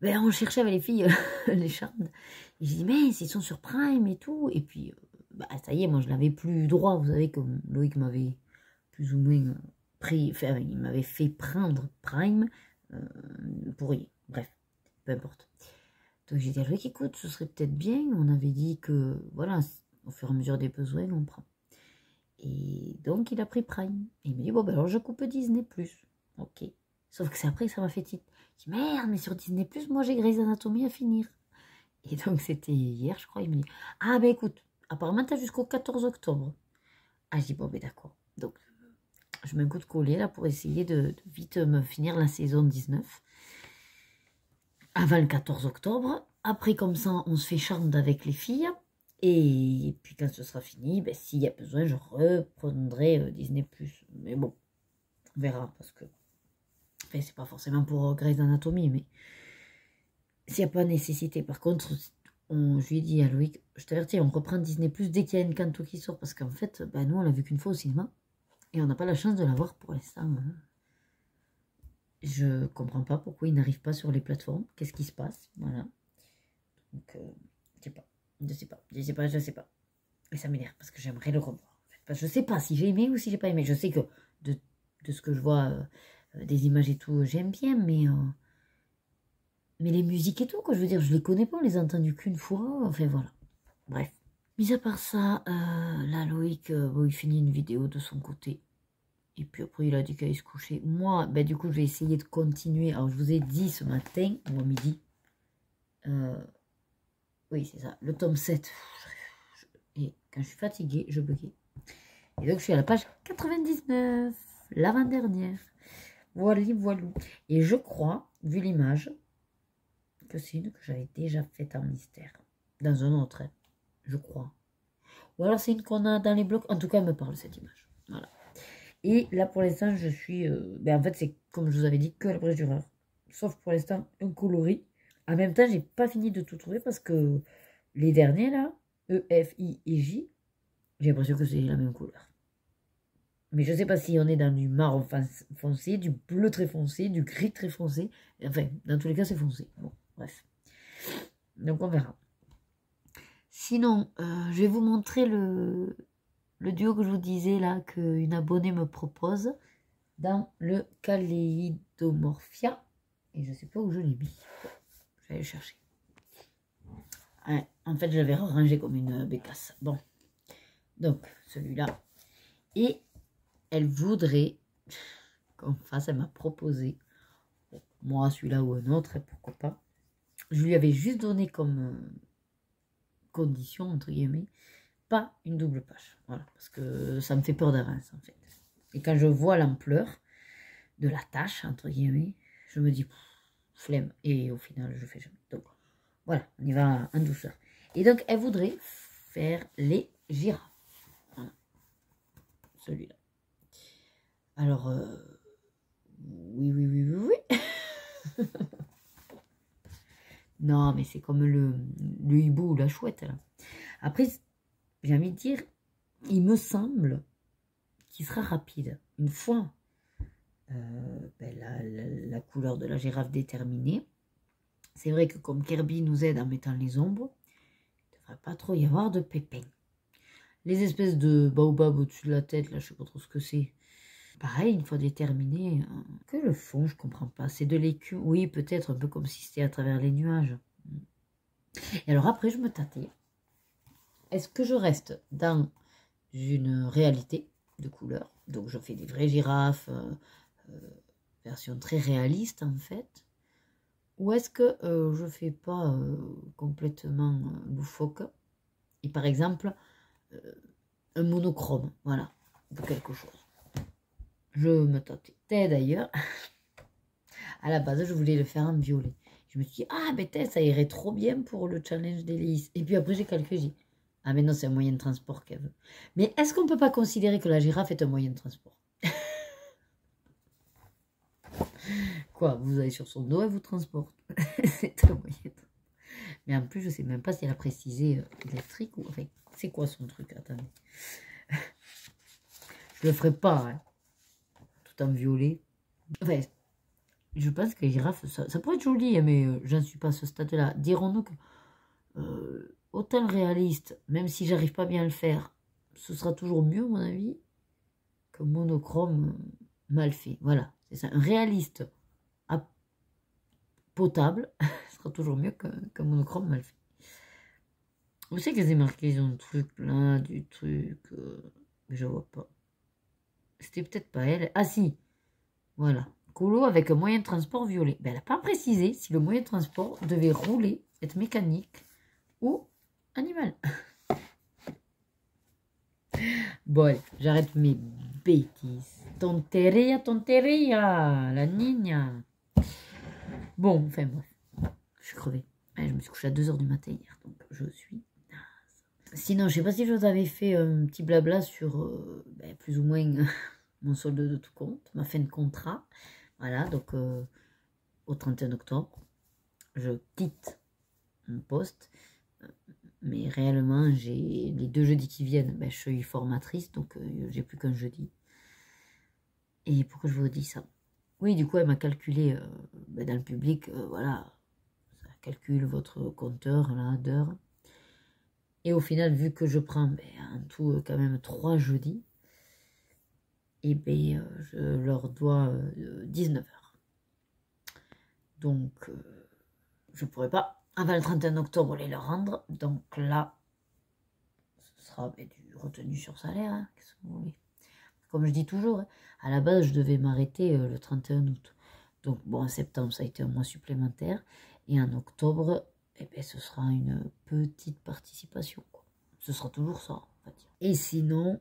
ben on cherchait avec les filles les Charmed. Et j'ai dit, mais ils sont sur Prime et tout. Et puis, ça y est, moi je l'avais plus droit. Vous savez, comme Loïc m'avait plus ou moins pris, enfin, il m'avait fait prendre Prime pour rien. Bref, peu importe. Donc j'ai dit à Loïc, écoute, ce serait peut-être bien. On avait dit que, voilà, au fur et à mesure des besoins, on prend. Et donc il a pris Prime. Et il me dit, bon, ben alors je coupe Disney+. Ok. Sauf que c'est après que ça m'a fait titre. Je dis, merde, mais sur Disney+, moi j'ai Grey's Anatomy à finir. Et donc c'était hier, je crois, il me dit, ah ben écoute, apparemment t'as jusqu'au 14 octobre. Ah, je dis, bon ben d'accord. Donc je mets un coup de collier là pour essayer de vite me finir la saison 19. Avant le 14 octobre. Après, comme ça, on se fait Charmed avec les filles. Et puis, quand ce sera fini, ben, s'il y a besoin, je reprendrai Disney+. Mais bon, on verra. Parce que, enfin, c'est pas forcément pour Grey's Anatomy, mais s'il n'y a pas nécessité. Par contre, je lui ai dit à Loïc, je t'avertis, on reprend Disney+, dès qu'il y a une canto qui sort. Parce qu'en fait, ben, nous, on l'a vu qu'une fois au cinéma. Et on n'a pas la chance de la voir pour l'instant. Hein. Je comprends pas pourquoi il n'arrive pas sur les plateformes. Qu'est-ce qui se passe? Voilà. Donc, je sais pas. Et ça m'énerve parce que j'aimerais le revoir. Parce que je sais pas si j'ai aimé ou si j'ai pas aimé. Je sais que de ce que je vois, des images et tout, j'aime bien, mais les musiques et tout, quoi. Je veux dire, je les connais pas, on les a entendues qu'une fois. Enfin, voilà. Bref. Mis à part ça, là, Loïc, il finit une vidéo de son côté. Et puis après, il a dit qu'il allait se coucher. Moi, ben, du coup, je vais essayer de continuer. Alors, je vous ai dit ce matin, ou à midi. Oui, c'est ça. Le tome 7. Et quand je suis fatiguée, je buguais. Et donc, je suis à la page 99. L'avant-dernière. Voilà, voilà. Et je crois, vu l'image, que c'est une que j'avais déjà faite en mystère. Dans un autre. Hein, je crois. Ou alors, c'est une qu'on a dans les blocs. En tout cas, elle me parle, cette image. Voilà. Et là, pour l'instant, je suis... en fait, c'est comme je vous avais dit, que la brèche d'horreur. Sauf pour l'instant, un coloris. En même temps, j'ai pas fini de tout trouver parce que les derniers, là, E, F, I et J, j'ai l'impression que c'est la même couleur. Mais je sais pas si on est dans du marron foncé, du bleu très foncé, du gris très foncé. Enfin, dans tous les cas, c'est foncé. Bon, bref. Donc, on verra. Sinon, je vais vous montrer le duo que je vous disais là, qu'une abonnée me propose dans le Kaleidomorphia. Et je ne sais pas où je l'ai mis. Je vais aller le chercher. Ouais, en fait, je l'avais rangé comme une bécasse. Bon, donc celui-là. Et elle voudrait qu'on fasse, elle m'a proposé, bon, moi celui-là ou un autre, pourquoi pas. Je lui avais juste donné comme condition, entre guillemets, pas une double page. Voilà, parce que ça me fait peur d'avance en fait. Et quand je vois l'ampleur de la tâche, entre guillemets, je me dis, pff, flemme. Et au final, je fais jamais. Donc voilà, on y va en douceur. Et donc, elle voudrait faire les girafes. Voilà, celui-là. Alors, oui. Non, mais c'est comme le hibou ou la chouette, là. Après, j'ai envie de dire, il me semble qu'il sera rapide. Une fois la couleur de la girafe déterminée, c'est vrai que comme Kirby nous aide en mettant les ombres, il ne devrait pas trop y avoir de pépins. Les espèces de baobab au-dessus de la tête, là, je ne sais pas trop ce que c'est. Pareil, une fois déterminé, que le fond, je comprends pas. C'est de l'écume, oui, peut-être un peu comme si c'était à travers les nuages. Et alors après, je me tâtais. Est-ce que je reste dans une réalité de couleur? Donc je fais des vraies girafes, version très réaliste en fait. Ou est-ce que je fais pas complètement loufoque? Et par exemple, un monochrome, voilà, de quelque chose. Je me tâtais. D'ailleurs, à la base, je voulais le faire en violet. Je me suis dit, ah, ben ça irait trop bien pour le challenge d'Élise. Et puis après, j'ai calculé. Ah, mais non, c'est un moyen de transport qu'elle veut. Mais est-ce qu'on ne peut pas considérer que la girafe est un moyen de transport? Quoi, vous allez sur son dos, elle vous transporte. C'est un moyen de transport. Mais en plus, je ne sais même pas si elle a précisé électrique ou... Enfin, c'est quoi son truc? Attendez. Je le ferai pas, hein. Tout en violet. Enfin, je pense que les girafes, ça pourrait être joli, mais j'en suis pas à ce stade-là. Dirons-nous que autant réaliste, même si j'arrive pas bien à le faire, ce sera toujours mieux, à mon avis, que monochrome mal fait. Voilà, c'est ça. Un réaliste potable sera toujours mieux qu'un monochrome mal fait. Vous savez qu'elles ont marqué, ils ont un truc là, du truc, mais je vois pas. C'était peut-être pas elle. Ah si, voilà. Colo avec un moyen de transport violet. Ben, elle n'a pas précisé si le moyen de transport devait rouler, être mécanique ou animal. Bon, allez, j'arrête mes bêtises. Tonteria, la niña. Bon, enfin bref, je suis crevée. Je me suis couchée à 2 h du matin hier, donc je suis naze. Sinon, je sais pas si je vous avais fait un petit blabla sur plus ou moins mon solde de tout compte, ma fin de contrat. Voilà, donc au 31 octobre, je quitte mon poste. Mais réellement, j'ai les 2 jeudis qui viennent, je suis formatrice, donc j'ai plus qu'un jeudi. Et pourquoi je vous dis ça? Oui, du coup, elle m'a calculé dans le public, voilà, ça calcule votre compteur là d'heures. Et au final, vu que je prends en tout quand même 3 jeudis, et je leur dois 19 heures. Donc, je ne pourrai pas, avant le 31 octobre, les leur rendre. Donc là, ce sera du retenu sur salaire, hein, qu'est-ce que vous voulez. Comme je dis toujours, hein, à la base, je devais m'arrêter le 31 août. Donc, bon, en septembre, ça a été un mois supplémentaire. Et en octobre, ce sera une petite participation, quoi. Ce sera toujours ça, on va dire. Et sinon,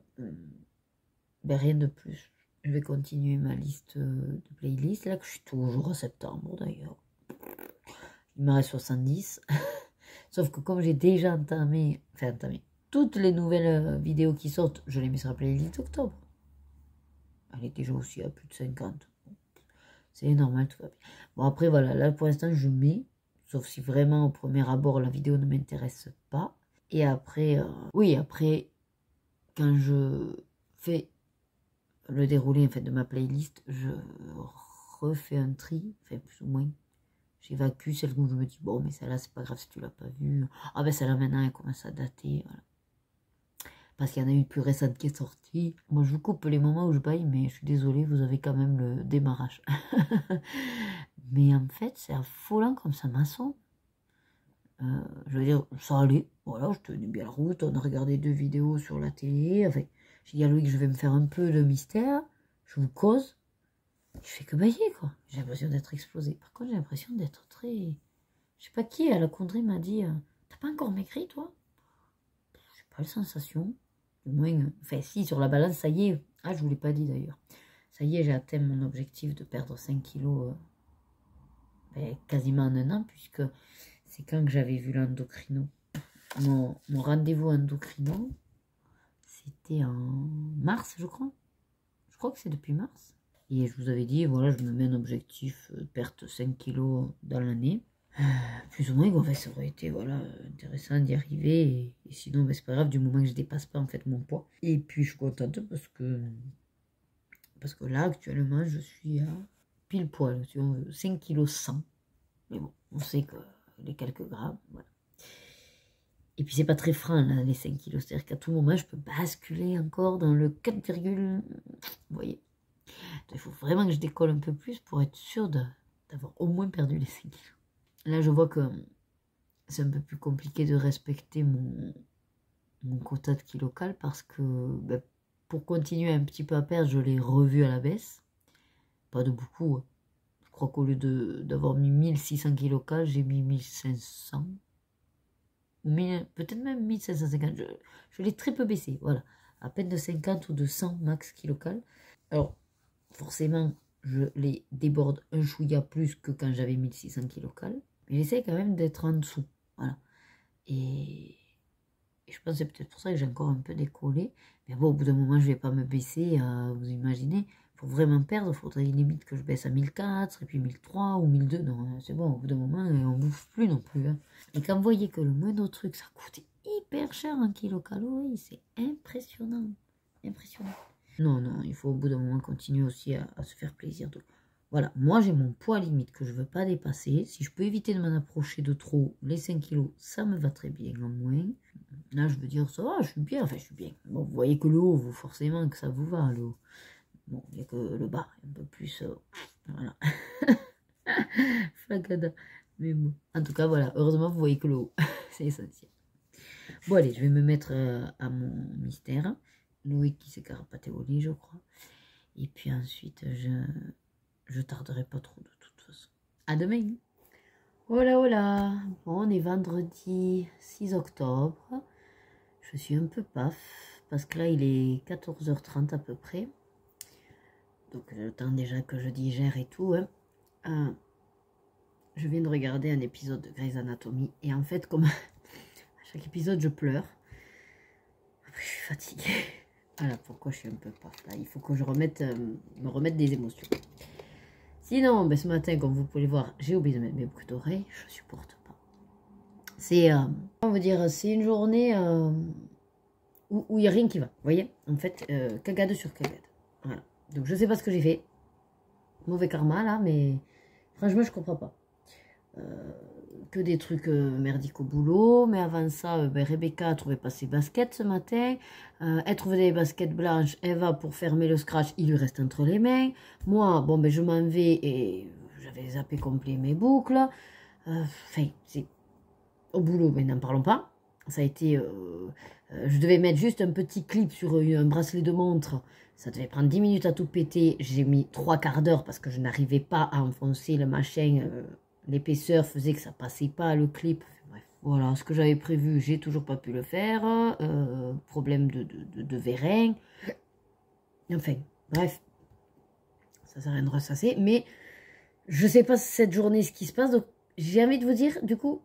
rien de plus. Je vais continuer ma liste de playlists, là, que je suis toujours à septembre, d'ailleurs. Il me reste 70. Sauf que comme j'ai déjà entamé, toutes les nouvelles vidéos qui sortent, je les mets sur la playlist d'octobre. Elle est déjà aussi à plus de 50. C'est normal, tout va bien. Bon, après, voilà, là, pour l'instant, je mets, sauf si vraiment, au premier abord, la vidéo ne m'intéresse pas. Et après, oui, après, quand je fais le déroulé, en fait, de ma playlist, je refais un tri, enfin, plus ou moins. j'évacue celle où je me dis, bon, mais celle-là, c'est pas grave si tu l'as pas vue. Ah ben celle-là, maintenant, elle commence à dater, voilà. Parce qu'il y en a une plus récente qui est sortie. Moi, je vous coupe les moments où je baille, mais je suis désolée, vous avez quand même le démarrage. Mais en fait, c'est affolant comme ça m'assomme. Je veux dire, ça allait. Voilà, je tenais bien la route. On a regardé 2 vidéos sur la télé. Enfin, j'ai dit à Louis que je vais me faire un peu de mystère. Je vous cause. Je fais que bailler, quoi. J'ai l'impression d'être explosée. Par contre, j'ai l'impression d'être très... Je sais pas qui, à la connerie, m'a dit t'as pas encore maigri, toi? J'ai pas la sensation. Du moins, enfin, si, sur la balance, ça y est. Ah, je vous l'ai pas dit d'ailleurs. Ça y est, j'ai atteint mon objectif de perdre 5 kilos quasiment en un an, puisque c'est quand que j'avais vu l'endocrino. Mon rendez-vous endocrino, c'était en mars, je crois. Je crois que c'est depuis mars. Et je vous avais dit, voilà, je me mets un objectif perte 5 kilos dans l'année. Plus ou moins, en fait, ça aurait été voilà, intéressant d'y arriver. Et sinon, ben, c'est pas grave, du moment que je dépasse pas en fait mon poids. Et puis, je suis contente parce que là, actuellement, je suis à pile poil, 5 kg 100. Mais bon, on sait que les quelques grammes, voilà. Et puis, c'est pas très franc, là, les 5 kilos. C'est-à-dire qu'à tout moment, je peux basculer encore dans le 4, vous voyez. Donc, il faut vraiment que je décolle un peu plus pour être sûre d'avoir au moins perdu les 5 kilos. Là, je vois que c'est un peu plus compliqué de respecter mon quota de kilocal parce que ben, pour continuer un petit peu à perdre, je l'ai revu à la baisse. Pas de beaucoup. Je crois qu'au lieu d'avoir mis 1600 kilocal, j'ai mis 1500. Ou peut-être même 1550. Je l'ai très peu baissé. Voilà. À peine de 50 ou de 100 max kilocal. Alors, forcément, je les déborde un chouïa plus que quand j'avais 1600 kilocal. Mais j'essaie quand même d'être en dessous. Voilà. Et je pense que c'est peut-être pour ça que j'ai encore un peu décollé. Mais bon, au bout d'un moment, je ne vais pas me baisser. Vous imaginez, pour vraiment perdre, il faudrait limite que je baisse à 1004, et puis 1003 ou 1002. Non, c'est bon, au bout d'un moment, on ne bouffe plus non plus. Hein. Et quand vous voyez que le moindre truc, ça coûte hyper cher en kilocalories, c'est impressionnant. Impressionnant. Non, non, il faut au bout d'un moment continuer aussi à se faire plaisir. Donc, voilà, moi j'ai mon poids limite que je ne veux pas dépasser. Si je peux éviter de m'en approcher de trop, les 5 kilos, ça me va très bien en moins. Là, je veux dire, ça va, je suis bien, enfin je suis bien. Bon, vous voyez que le haut, vous, forcément que ça vous va, le haut. Bon, il n'y a que le bas, un peu plus, voilà. Flagada. Mais bon, en tout cas, voilà, heureusement, vous voyez que le haut, c'est essentiel. Bon, allez, je vais me mettre à mon mystère. Loïc qui s'est carapaté au lit, je crois. Et puis ensuite, je tarderai pas trop de toute façon. À demain. Hola, hola. Bon, on est vendredi 6 octobre. Je suis un peu paf parce que là, il est 14h30 à peu près. Donc, le temps déjà que je digère et tout. Hein. Je viens de regarder un épisode de Grey's Anatomy. Et en fait, comme à chaque épisode, je pleure. Après, je suis fatiguée. Voilà pourquoi je suis un peu paf. Là, il faut que je me remette des émotions. Sinon, ben, ce matin, comme vous pouvez le voir, j'ai oublié de mettre mes boucles d'oreilles. Je supporte pas. C'est, on va dire, c'est une journée où il n'y a rien qui va. Vous voyez, en fait, cagade sur cagade. Voilà. Donc, je sais pas ce que j'ai fait. Mauvais karma, là, mais franchement, je comprends pas. Que des trucs merdiques au boulot. Mais avant ça, ben, Rebecca a trouvé pas ses baskets ce matin. Elle trouve des baskets blanches. Elle va pour fermer le scratch. Il lui reste entre les mains. Moi, bon, ben, je m'en vais et j'avais zappé complet mes boucles. Enfin, c'est au boulot, ben, n'en parlons pas. Ça a été... je devais mettre juste un petit clip sur un bracelet de montre. Ça devait prendre 10 minutes à tout péter. J'ai mis 3 quarts d'heure parce que je n'arrivais pas à enfoncer le machin. L'épaisseur faisait que ça passait pas le clip. Bref, voilà, ce que j'avais prévu, j'ai toujours pas pu le faire. Problème de vérin. Enfin, bref. Ça sert à rien de ressasser. Mais je sais pas cette journée ce qui se passe. Donc, j'ai envie de vous dire, du coup,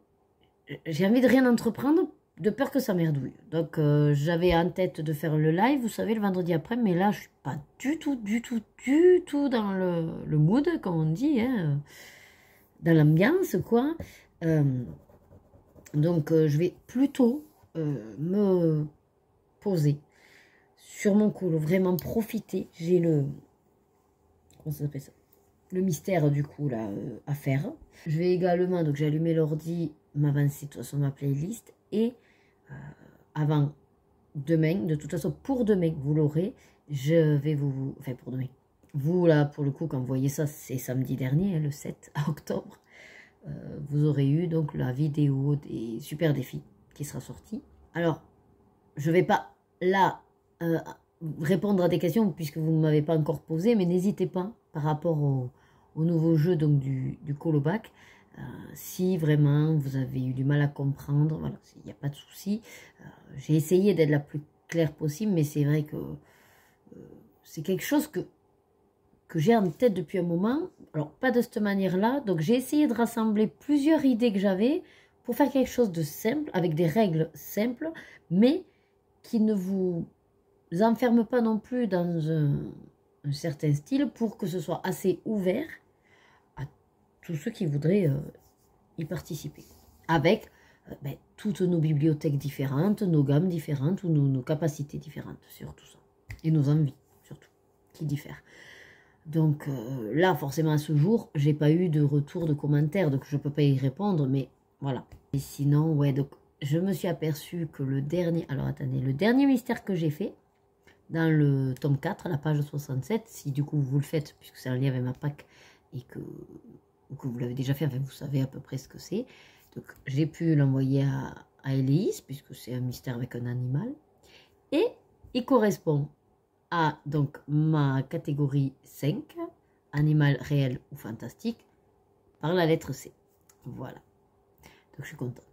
j'ai envie de rien entreprendre de peur que ça merdouille. Donc, j'avais en tête de faire le live, vous savez, le vendredi après. Mais là, je suis pas du tout dans le mood, comme on dit, hein. Dans l'ambiance, quoi. Donc, je vais plutôt me poser sur mon colo, vraiment profiter. J'ai le... Comment ça s'appelle ça? le mystère du coup là à faire. Je vais également, donc j'ai allumé l'ordi, m'avancer de toute façon ma playlist et avant demain, de toute façon pour demain vous l'aurez, je vais enfin pour demain, vous là pour le coup quand vous voyez ça c'est samedi dernier, hein, le 7 octobre, vous aurez eu donc la vidéo des super défis qui sera sortie. Alors je vais pas là répondre à des questions puisque vous ne m'avez pas encore posé, mais n'hésitez pas par rapport au nouveau jeu donc du Colobac. Si vraiment vous avez eu du mal à comprendre, voilà, il n'y a pas de souci. J'ai essayé d'être la plus claire possible, mais c'est vrai que c'est quelque chose que j'ai en tête depuis un moment. Alors, pas de cette manière-là. Donc, j'ai essayé de rassembler plusieurs idées que j'avais pour faire quelque chose de simple, avec des règles simples, mais qui ne vous enferme pas non plus dans un certain style pour que ce soit assez ouvert à tous ceux qui voudraient y participer. Avec toutes nos bibliothèques différentes, nos gammes différentes ou nos capacités différentes sur tout ça. Et nos envies surtout, qui diffèrent. Donc là, forcément à ce jour, j'ai pas eu de retour de commentaires, donc je peux pas y répondre, mais voilà. Et sinon, ouais, donc je me suis aperçue que le dernier, alors attendez, le dernier mystère que j'ai fait, dans le tome 4, la page 67, si du coup vous le faites, puisque c'est un lien avec ma pack, et que vous l'avez déjà fait, enfin vous savez à peu près ce que c'est. Donc j'ai pu l'envoyer à Hélice, puisque c'est un mystère avec un animal. Et il correspond à donc ma catégorie 5, animal réel ou fantastique, par la lettre C. Voilà. Donc je suis contente,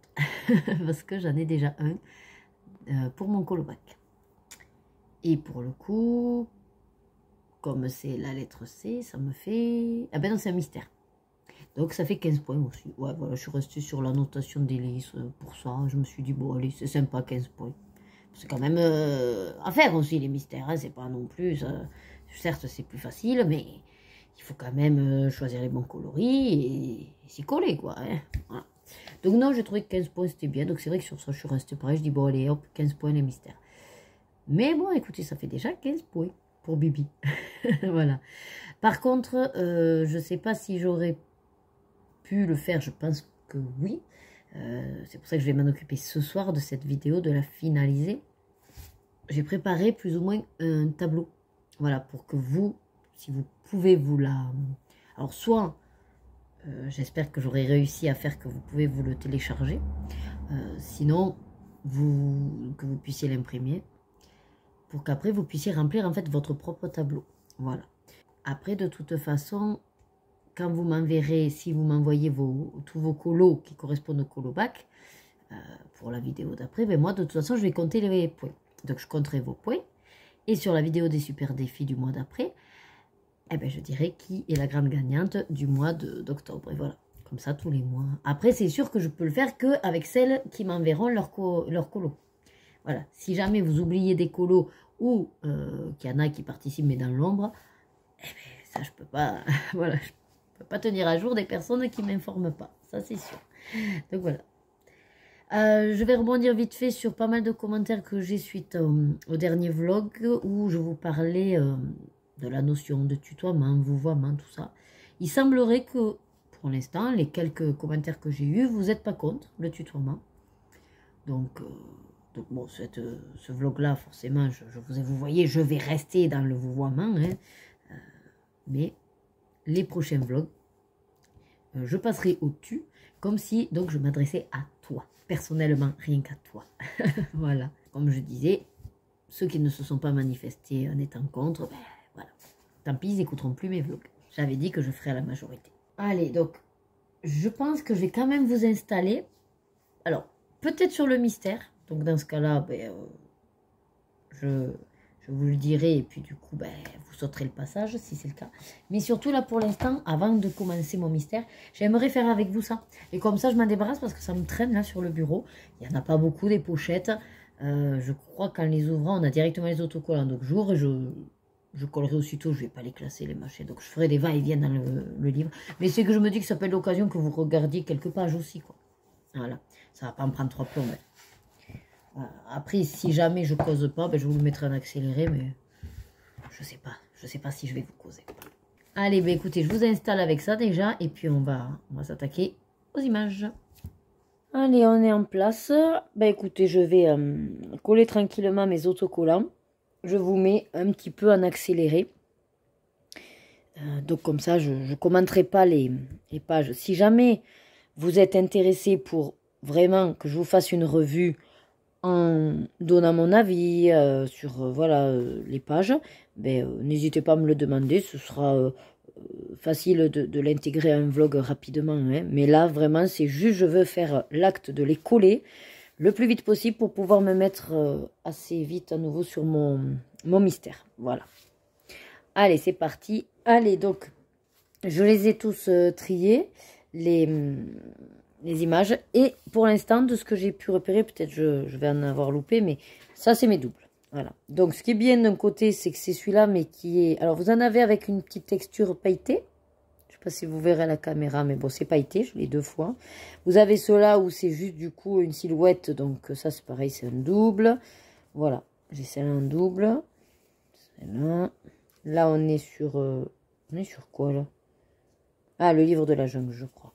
parce que j'en ai déjà un pour mon Colobac. Et pour le coup, comme c'est la lettre C, ça me fait... Ah ben non, c'est un mystère. Donc ça fait 15 points aussi. Ouais, voilà, je suis restée sur la notation d'Hélice pour ça. Je me suis dit, bon, allez, c'est sympa, 15 points. C'est quand même à faire aussi, les mystères. Hein, c'est pas non plus... certes, c'est plus facile, mais il faut quand même choisir les bons coloris et s'y coller, quoi. Hein, voilà. Donc non, j'ai trouvé que 15 points, c'était bien. Donc c'est vrai que sur ça, je suis restée pareil. Je dis, bon, allez, hop, 15 points, les mystères. Mais bon, écoutez, ça fait déjà 15 points pour Bibi. Voilà. Par contre, je ne sais pas si j'aurais pu le faire. Je pense que oui. C'est pour ça que je vais m'en occuper ce soir de cette vidéo, de la finaliser. J'ai préparé plus ou moins un tableau. Voilà, pour que vous, si vous pouvez vous la... Alors, soit, j'espère que j'aurai réussi à faire que vous pouvez vous le télécharger. Sinon, que vous puissiez l'imprimer. Pour qu'après vous puissiez remplir en fait votre propre tableau. Voilà. Après, de toute façon, quand vous m'enverrez, si vous m'envoyez tous vos colos qui correspondent au Colobac, pour la vidéo d'après, ben moi de toute façon je vais compter les points. Donc je compterai vos points. Et sur la vidéo des super défis du mois d'après, eh ben, je dirai qui est la grande gagnante du mois d'octobre. Et voilà, comme ça tous les mois. Après, c'est sûr que je peux le faire qu'avec celles qui m'enverront leur colos. Voilà, si jamais vous oubliez des colos ou qu'il y en a qui participent mais dans l'ombre, eh bien, ça je peux pas, voilà, je peux pas tenir à jour des personnes qui m'informent pas, ça c'est sûr. Donc voilà. Je vais rebondir vite fait sur pas mal de commentaires que j'ai suite au dernier vlog où je vous parlais de la notion de tutoiement, vouvoiement, tout ça. Il semblerait que pour l'instant, les quelques commentaires que j'ai eus, vous n'êtes pas contre le tutoiement. Donc bon, ce vlog-là, forcément, vous voyez, je vais rester dans le vouvoiement. Hein, mais les prochains vlogs, je passerai au-dessus, comme si donc je m'adressais à toi, personnellement, rien qu'à toi. Voilà, comme je disais, ceux qui ne se sont pas manifestés en étant contre, ben voilà, tant pis, ils n'écouteront plus mes vlogs. J'avais dit que je ferais à la majorité. Allez, donc, je pense que je vais quand même vous installer, alors, peut-être sur le mystère. Donc dans ce cas-là, ben, je vous le dirai et puis du coup, ben, vous sauterez le passage si c'est le cas. Mais surtout là pour l'instant, avant de commencer mon mystère, j'aimerais faire avec vous ça. Et comme ça, je m'en débarrasse parce que ça me traîne là sur le bureau. Il n'y en a pas beaucoup des pochettes. Je crois qu'en les ouvrant, on a directement les autocollants. Donc j'ouvre et je collerai aussitôt, je ne vais pas les classer, les machins. Donc je ferai des va-et-vient dans le livre. Mais c'est que je me dis que ça peut être l'occasion que vous regardiez quelques pages aussi, quoi. Voilà, ça va pas me prendre 3 plombs. Après, si jamais je cause pas, ben, je vous le mettrai en accéléré, mais je sais pas si je vais vous causer. Allez, ben écoutez, je vous installe avec ça déjà et puis on va s'attaquer aux images. Allez, on est en place. Ben écoutez, je vais coller tranquillement mes autocollants. Je vous mets un petit peu en accéléré. Donc comme ça, je ne commenterai pas les pages. Si jamais vous êtes intéressé pour vraiment que je vous fasse une revue en donnant mon avis sur voilà, les pages, ben, n'hésitez pas à me le demander. Ce sera facile de l'intégrer à un vlog rapidement. Hein. Mais là, vraiment, c'est juste, je veux faire l'acte de les coller le plus vite possible pour pouvoir me mettre assez vite à nouveau sur mon mystère. Voilà. Allez, c'est parti. Allez, donc, je les ai tous triés, les images. Et pour l'instant, de ce que j'ai pu repérer, peut-être je vais en avoir loupé, mais ça, c'est mes doubles. Voilà. Donc, ce qui est bien d'un côté, c'est que c'est celui-là, mais qui est... Alors, vous en avez avec une petite texture pailletée. Je ne sais pas si vous verrez à la caméra, mais bon, c'est pailleté, je l'ai 2 fois. Vous avez ceux-là où c'est juste, du coup, une silhouette. Donc, ça, c'est pareil, c'est un double. Voilà. J'ai celle-là en double. Celle-là. Là, on est sur... on est sur quoi, là? Ah, le livre de la jungle, je crois.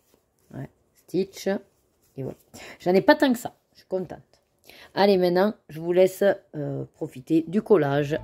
Ouais. Stitch. Et voilà. J'en ai pas tant que ça. Je suis contente. Allez, maintenant, je vous laisse profiter du collage.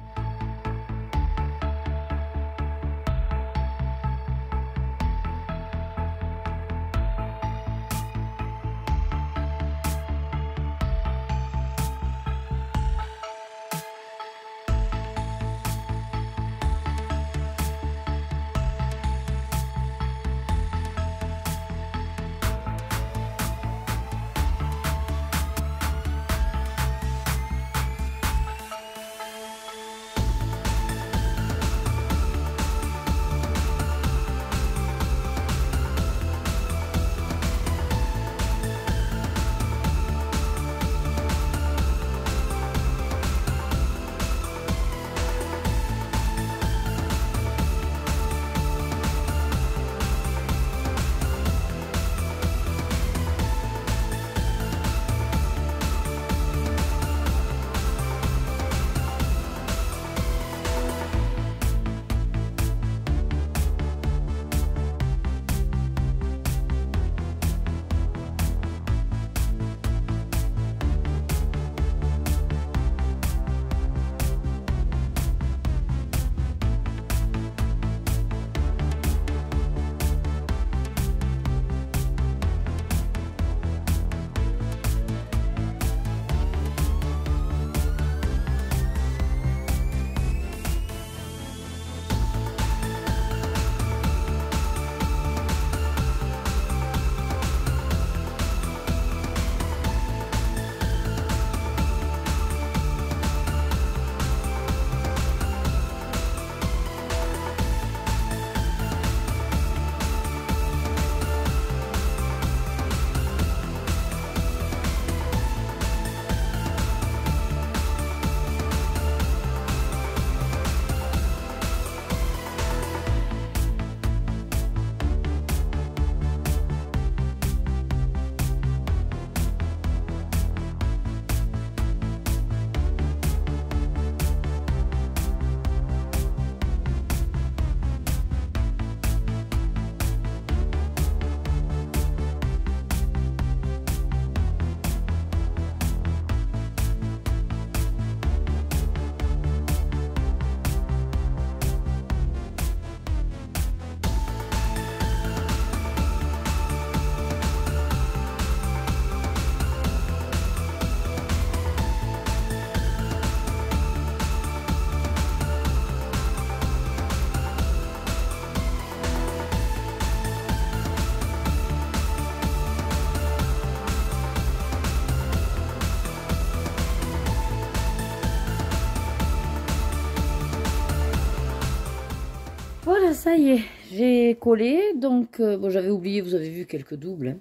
Voilà, ça y est, j'ai collé. Donc, bon, j'avais oublié, vous avez vu quelques doubles. Hein.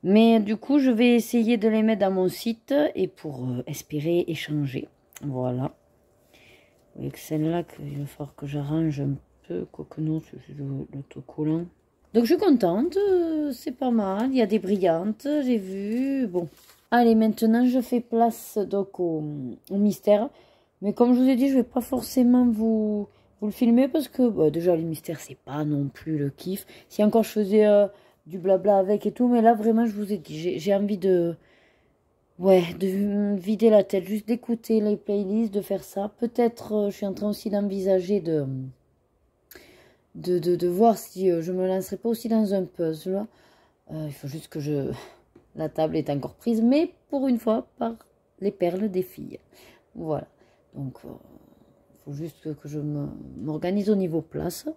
Mais du coup, je vais essayer de les mettre dans mon site et pour espérer échanger. Voilà. Vous voyez que celle-là, il va falloir que j'arrange un peu. Quoique non, c'est l'autocollant. Donc, je suis contente. C'est pas mal. Il y a des brillantes, j'ai vu. Bon. Allez, maintenant, je fais place donc au mystère. Mais comme je vous ai dit, je ne vais pas forcément vous vous le filmer parce que bah, déjà les mystères c'est pas non plus le kiff. Si encore je faisais du blabla avec et tout, mais là vraiment je vous ai dit, j'ai envie de... Ouais, de me vider la tête, juste d'écouter les playlists, de faire ça. Peut-être, je suis en train aussi d'envisager de voir si je me lancerai pas aussi dans un puzzle. Il faut juste que je... La table est encore prise, mais pour une fois, par les perles des filles. Voilà. Donc, il faut juste que je m'organise au niveau place.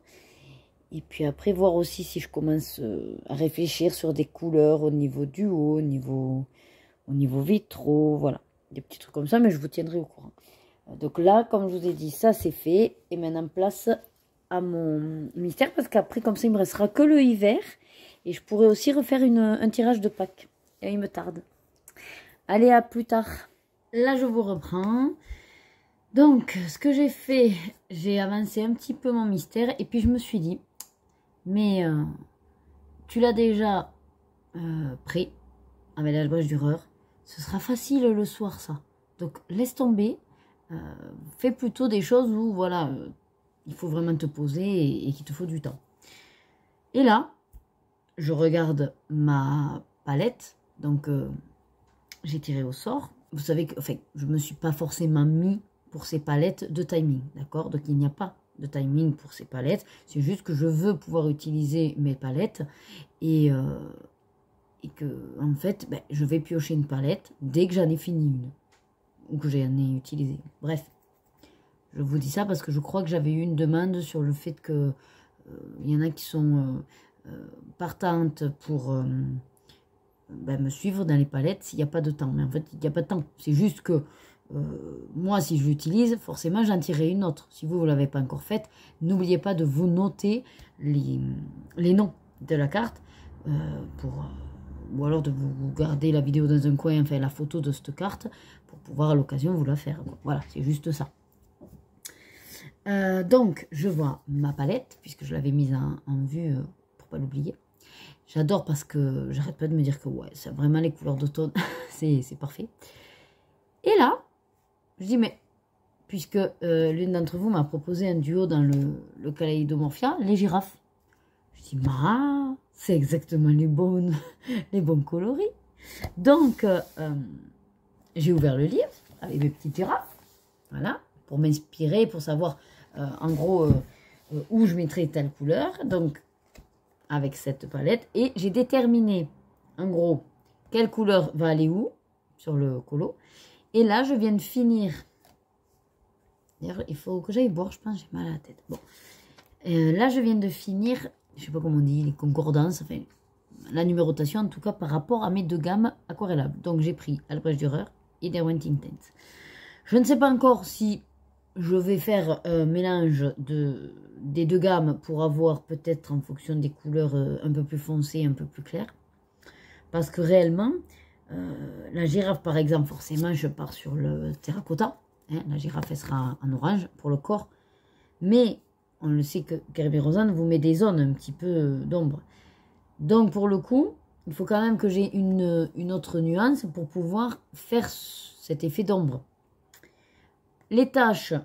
Et puis après, voir aussi si je commence à réfléchir sur des couleurs au niveau du haut, au niveau vitraux, voilà. Des petits trucs comme ça, mais je vous tiendrai au courant. Donc là, comme je vous ai dit, ça c'est fait. Et maintenant, place à mon mystère, parce qu'après, comme ça, il me restera que le hiver. Et je pourrais aussi refaire un tirage de Pâques. Et il me tarde. Allez, à plus tard. Là, je vous reprends. Donc, ce que j'ai fait, j'ai avancé un petit peu mon mystère. Et puis, je me suis dit, mais tu l'as déjà pris avec l'albrecht Dürer. Ce sera facile le soir, ça. Donc, laisse tomber. Fais plutôt des choses où, voilà, il faut vraiment te poser et qu'il te faut du temps. Et là, je regarde ma palette. Donc, j'ai tiré au sort. Vous savez que, enfin, je ne me suis pas forcément mis pour ces palettes de timing, d'accord? Donc, il n'y a pas de timing pour ces palettes. C'est juste que je veux pouvoir utiliser mes palettes et que, en fait, ben, je vais piocher une palette dès que j'en ai fini une ou que j'en ai utilisé. Bref, je vous dis ça parce que je crois que j'avais eu une demande sur le fait que il y en a qui sont partantes pour ben, me suivre dans les palettes s'il n'y a pas de temps. Mais en fait, il n'y a pas de temps. C'est juste que moi, si je l'utilise, forcément, j'en tirerai une autre. Si vous ne l'avez pas encore faite, n'oubliez pas de vous noter les noms de la carte ou alors de vous garder la vidéo dans un coin, enfin la photo de cette carte, pour pouvoir à l'occasion vous la faire. Voilà, c'est juste ça. Donc, je vois ma palette, puisque je l'avais mise en vue pour pas l'oublier. J'adore parce que j'arrête pas de me dire que ouais, c'est vraiment les couleurs d'automne, c'est parfait. Et là, je dis, mais puisque l'une d'entre vous m'a proposé un duo dans le Kaleidomorphia, les girafes. Je dis, c'est exactement les bons coloris. Donc, j'ai ouvert le livre avec mes petites girafes, voilà, pour m'inspirer, pour savoir en gros où je mettrais telle couleur. Donc, avec cette palette, et j'ai déterminé en gros quelle couleur va aller où sur le colo. Et là, je viens de finir. D'ailleurs, il faut que j'aille boire, je pense, j'ai mal à la tête. Bon, là, je viens de finir, je sais pas comment on dit, les concordances, enfin, la numérotation en tout cas par rapport à mes deux gammes aquarellables. Donc, j'ai pris Albrecht Dürer et Derwent Intense. Je ne sais pas encore si je vais faire un mélange des deux gammes pour avoir peut-être en fonction des couleurs un peu plus foncées, un peu plus claires. Parce que réellement, la girafe par exemple, forcément je pars sur le terracotta. Hein, la girafe elle sera en orange pour le corps. Mais on le sait que Kerberos vous met des zones un petit peu d'ombre. Donc pour le coup, il faut quand même que j'ai une autre nuance pour pouvoir faire cet effet d'ombre. Les taches,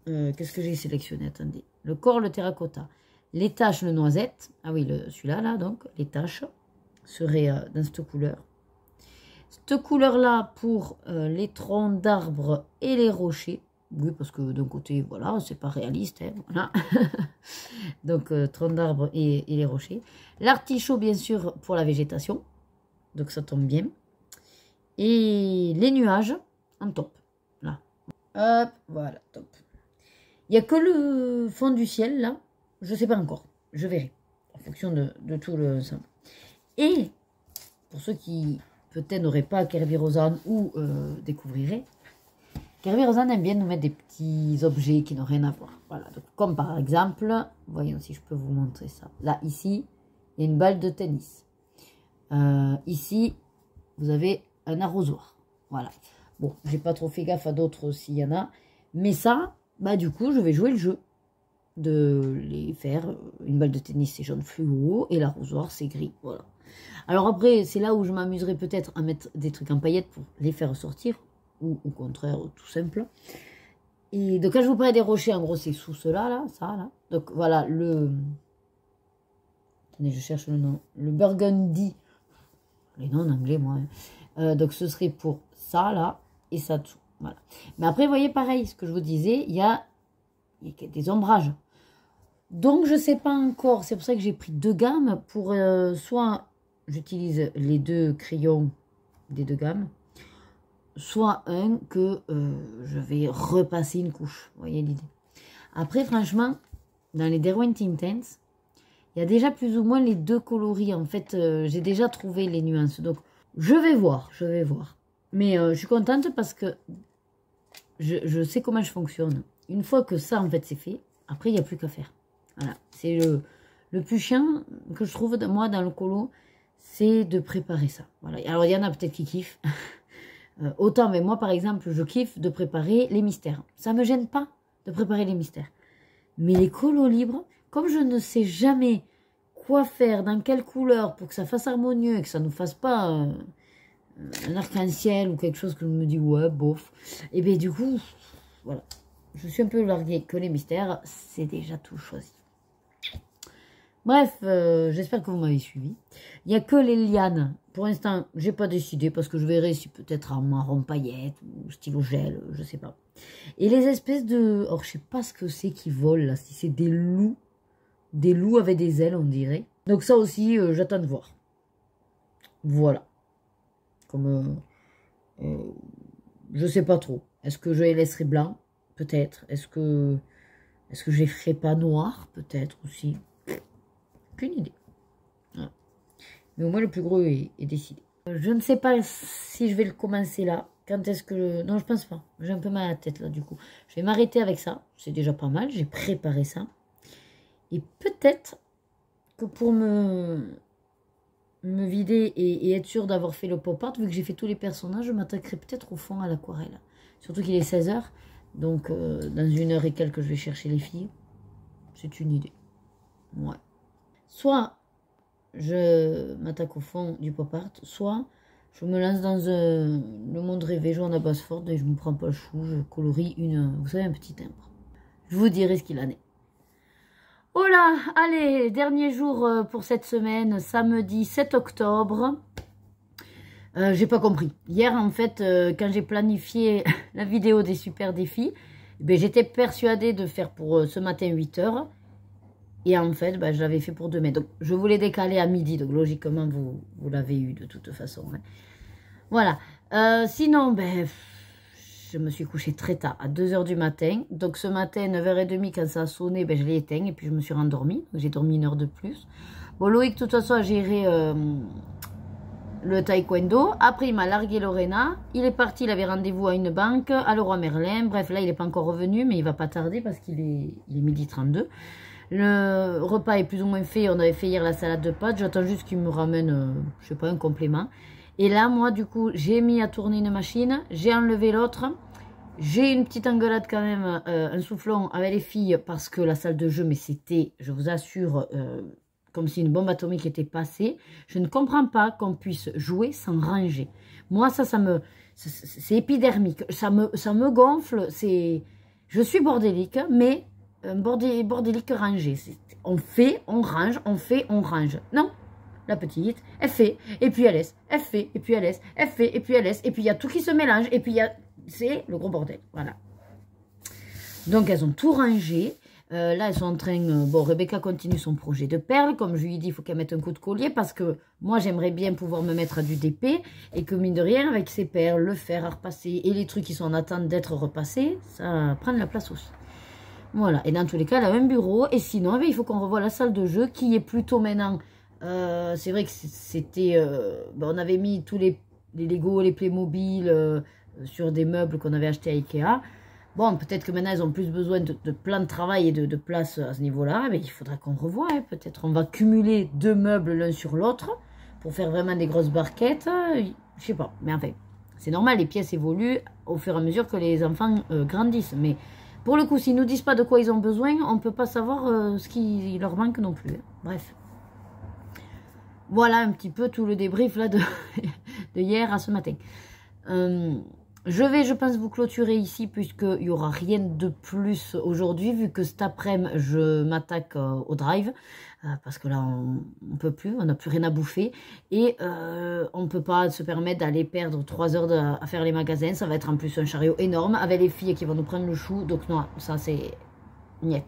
qu'est-ce que j'ai sélectionné? Attendez. Le corps, le terracotta. Les taches, le noisette. Ah oui, celui-là, là, donc, les taches seraient dans cette couleur. Cette couleur-là pour les troncs d'arbres et les rochers. Oui, parce que d'un côté, voilà, c'est pas réaliste. Hein, voilà. Donc, troncs d'arbres et les rochers. L'artichaut, bien sûr, pour la végétation. Donc, ça tombe bien. Et les nuages en top. Là. Hop, voilà, top. Il n'y a que le fond du ciel, là. Je ne sais pas encore. Je verrai. En fonction de tout le ensemble. Et, pour ceux qui, peut-être, n'auraient pas Kerberos ou découvriraient, Kerberos aime bien nous mettre des petits objets qui n'ont rien à voir. Voilà. Donc, comme par exemple, voyons si je peux vous montrer ça. Là, ici, il y a une balle de tennis. Ici, vous avez un arrosoir. Voilà. Bon, j'ai pas trop fait gaffe à d'autres s'il y en a. Mais ça, bah du coup, je vais jouer le jeu. De les faire. Une balle de tennis, c'est jaune fluo. Et l'arrosoir, c'est gris. Voilà. Alors après, c'est là où je m'amuserai peut-être à mettre des trucs en paillettes pour les faire sortir. Ou au contraire, tout simple. Et donc quand je vous parlais des rochers, en gros c'est sous cela, là, ça, là. Donc voilà, le... Attendez, je cherche le nom. Le Burgundy. Les noms en anglais, moi. Hein. Donc ce serait pour ça, là, et ça dessous. Voilà. Mais après, vous voyez, pareil, ce que je vous disais, il y a des ombrages. Donc je sais pas encore, c'est pour ça que j'ai pris 2 gammes. Pour soit j'utilise les 2 crayons des 2 gammes, soit un que je vais repasser une couche. Vous voyez l'idée. Après, franchement, dans les Derwent Intense, il y a déjà plus ou moins les 2 coloris. En fait, j'ai déjà trouvé les nuances. Donc, je vais voir, je vais voir. Mais je suis contente parce que je sais comment je fonctionne. Une fois que ça, en fait, c'est fait, après, il n'y a plus qu'à faire. Voilà. C'est le plus chiant que je trouve, moi, dans le colo, c'est de préparer ça. Voilà. Alors, il y en a peut-être qui kiffent. Autant, mais moi, par exemple, je kiffe de préparer les mystères. Ça ne me gêne pas de préparer les mystères. Mais les colos libres, comme je ne sais jamais quoi faire, dans quelle couleur, pour que ça fasse harmonieux et que ça ne nous fasse pas un arc-en-ciel ou quelque chose que je me dis, ouais, bof. Et bien, du coup, voilà. Je suis un peu larguée que les mystères, c'est déjà tout choisi. Bref, j'espère que vous m'avez suivi. Il n'y a que les lianes. Pour l'instant, j'ai pas décidé parce que je verrai si peut-être en marron paillette ou stylo gel, je sais pas. Et les espèces de... Alors, je sais pas ce que c'est qui volent là. Si c'est des loups. Des loups avec des ailes, on dirait. Donc ça aussi, j'attends de voir. Voilà. Comme... je sais pas trop. Est-ce que je les laisserai blancs? Peut-être. Est-ce que je les ferai pas noirs? Peut-être aussi. Aucune idée. Voilà. Mais au moins le plus gros est décidé. Je ne sais pas si je vais le commencer là. Quand est-ce que... Non, je pense pas. J'ai un peu mal à la tête là du coup. Je vais m'arrêter avec ça. C'est déjà pas mal. J'ai préparé ça. Et peut-être que pour me vider et être sûr d'avoir fait le pop art, vu que j'ai fait tous les personnages, je m'attaquerai peut-être au fond à l'aquarelle. Surtout qu'il est 16 h. Donc dans 1 heure et quelques, je vais chercher les filles. C'est une idée. Ouais. Soit je m'attaque au fond du pop art, soit je me lance dans le monde rêvé jaune à Basford et je me prends pas le chou, je colorie vous savez, un petit timbre. Je vous dirai ce qu'il en est. Oh là, allez, dernier jour pour cette semaine, samedi 7 octobre. J'ai pas compris. Hier, en fait, quand j'ai planifié la vidéo des super défis, ben, j'étais persuadée de faire pour ce matin 8 h. Et en fait, ben, je l'avais fait pour demain. Donc, je voulais décaler à midi. Donc, logiquement, vous l'avez eu de toute façon. Hein. Voilà. Sinon, ben, je me suis couchée très tard, à 2 h du matin. Donc, ce matin, 9 h 30, quand ça a sonné, ben, je l'ai éteint. Et puis, je me suis rendormie. J'ai dormi 1 heure de plus. Bon, Loïc, de toute façon, a géré le taekwondo. Après, il m'a largué Lorena. Il est parti, il avait rendez-vous à une banque, à Leroy Merlin. Bref, là, il n'est pas encore revenu, mais il va pas tarder parce qu'il est 12h32. Le repas est plus ou moins fait. On avait fait hier la salade de pâtes. J'attends juste qu'il me ramène, je sais pas, un complément. Et là, moi, du coup, j'ai mis à tourner une machine. J'ai enlevé l'autre. J'ai une petite engueulade quand même, un soufflon avec les filles parce que la salle de jeu, mais c'était, je vous assure, comme si une bombe atomique était passée. Je ne comprends pas qu'on puisse jouer sans ranger. Moi, c'est épidermique. Ça me gonfle. Je suis bordélique, mais bordélique rangé. On fait, on range, on fait, on range. Non, la petite, elle fait, et puis elle laisse. Elle fait, et puis elle laisse. Elle fait, et puis elle laisse. Et puis il y a tout qui se mélange. Et puis c'est le gros bordel. Voilà. Donc elles ont tout rangé. Là, elles sont en train... bon, Rebecca continue son projet de perles. Comme je lui ai dit, il faut qu'elle mette un coup de collier parce que moi, j'aimerais bien pouvoir me mettre à du DP et que, mine de rien, avec ces perles, le fer à repasser et les trucs qui sont en attente d'être repassés, ça prend de la place aussi. Voilà. Et dans tous les cas, elle a un bureau. Et sinon, il faut qu'on revoie la salle de jeu qui est plutôt maintenant... c'est vrai que c'était... on avait mis tous les Lego, les Playmobil sur des meubles qu'on avait achetés à Ikea. Bon, peut-être que maintenant, elles ont plus besoin de plan de travail et de place à ce niveau-là. Mais il faudra qu'on revoie. Hein. Peut-être on va cumuler 2 meubles l'un sur l'autre pour faire vraiment des grosses barquettes. Je sais pas. Mais enfin, c'est normal. Les pièces évoluent au fur et à mesure que les enfants grandissent. Mais pour le coup, s'ils ne nous disent pas de quoi ils ont besoin, on ne peut pas savoir ce qui leur manque non plus. Hein. Bref. Voilà un petit peu tout le débrief là de hier à ce matin. Je vais, je pense, vous clôturer ici puisqu'il n'y aura rien de plus aujourd'hui vu que cet après-midi, je m'attaque au drive parce que là, on ne peut plus, on n'a plus rien à bouffer et on ne peut pas se permettre d'aller perdre 3 heures à faire les magasins. Ça va être en plus un chariot énorme avec les filles qui vont nous prendre le chou. Donc non, ça c'est niet.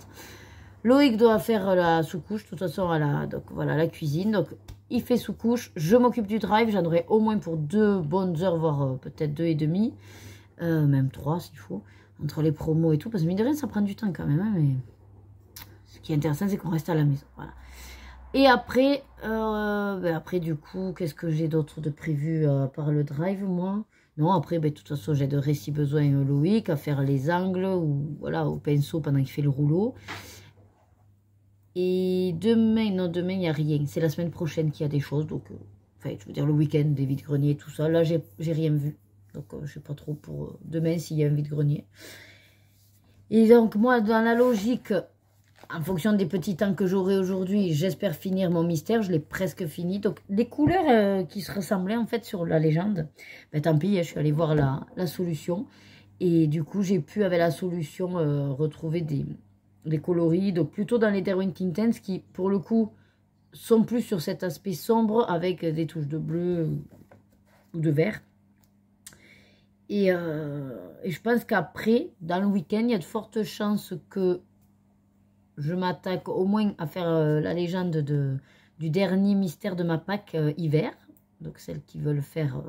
Loïc doit faire la sous-couche, de toute façon, donc voilà, la cuisine. Donc il fait sous-couche, je m'occupe du drive, j'en aurai au moins pour 2 bonnes heures, voire peut-être 2 et demie, même 3 s'il faut, entre les promos et tout, parce que mine de rien, ça prend du temps quand même, hein, mais ce qui est intéressant, c'est qu'on reste à la maison, voilà. Et après, après du coup, qu'est-ce que j'ai d'autre de prévu par le drive, moi? Non, après, de toute façon, j'aiderai si besoin Loïc à faire les angles, ou voilà, au pinceau pendant qu'il fait le rouleau. Et demain, non, demain, il n'y a rien. C'est la semaine prochaine qu'il y a des choses. Donc, enfin, je veux dire, le week-end, des vides-greniers, tout ça. Là, j'ai rien vu. Donc, je ne sais pas trop pour demain s'il y a un vide-grenier. Et donc, moi, dans la logique, en fonction des petits temps que j'aurai aujourd'hui, j'espère finir mon mystère. Je l'ai presque fini. Donc, les couleurs qui se ressemblaient, en fait, sur la légende, ben, tant pis, je suis allée voir la solution. Et du coup, j'ai pu, avec la solution, retrouver des coloris, donc plutôt dans les Derwent Intense qui, pour le coup, sont plus sur cet aspect sombre avec des touches de bleu ou de vert. Et je pense qu'après, dans le week-end, il y a de fortes chances que je m'attaque au moins à faire la légende du dernier mystère de ma pack hiver. Donc celles qui veulent faire...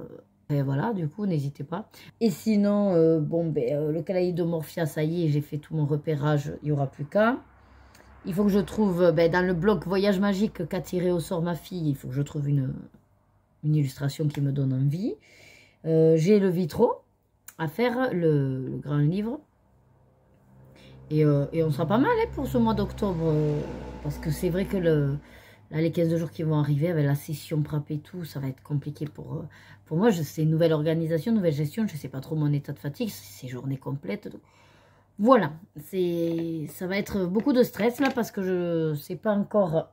et voilà, du coup, n'hésitez pas. Et sinon, bon, le Kaleidomorphia, ça y est, j'ai fait tout mon repérage, il n'y aura plus qu'à. Il faut que je trouve, dans le bloc Voyage Magique qu'a tiré au sort ma fille, il faut que je trouve une illustration qui me donne envie. J'ai le vitro à faire, le grand livre. Et on sera pas mal hein, pour ce mois d'octobre, parce que c'est vrai que là, les 15 jours qui vont arriver avec la session prep et tout, ça va être compliqué pour moi. C'est une nouvelle organisation, nouvelle gestion. Je ne sais pas trop mon état de fatigue, c'est journée complète. Donc, voilà, ça va être beaucoup de stress là parce que je ne sais pas encore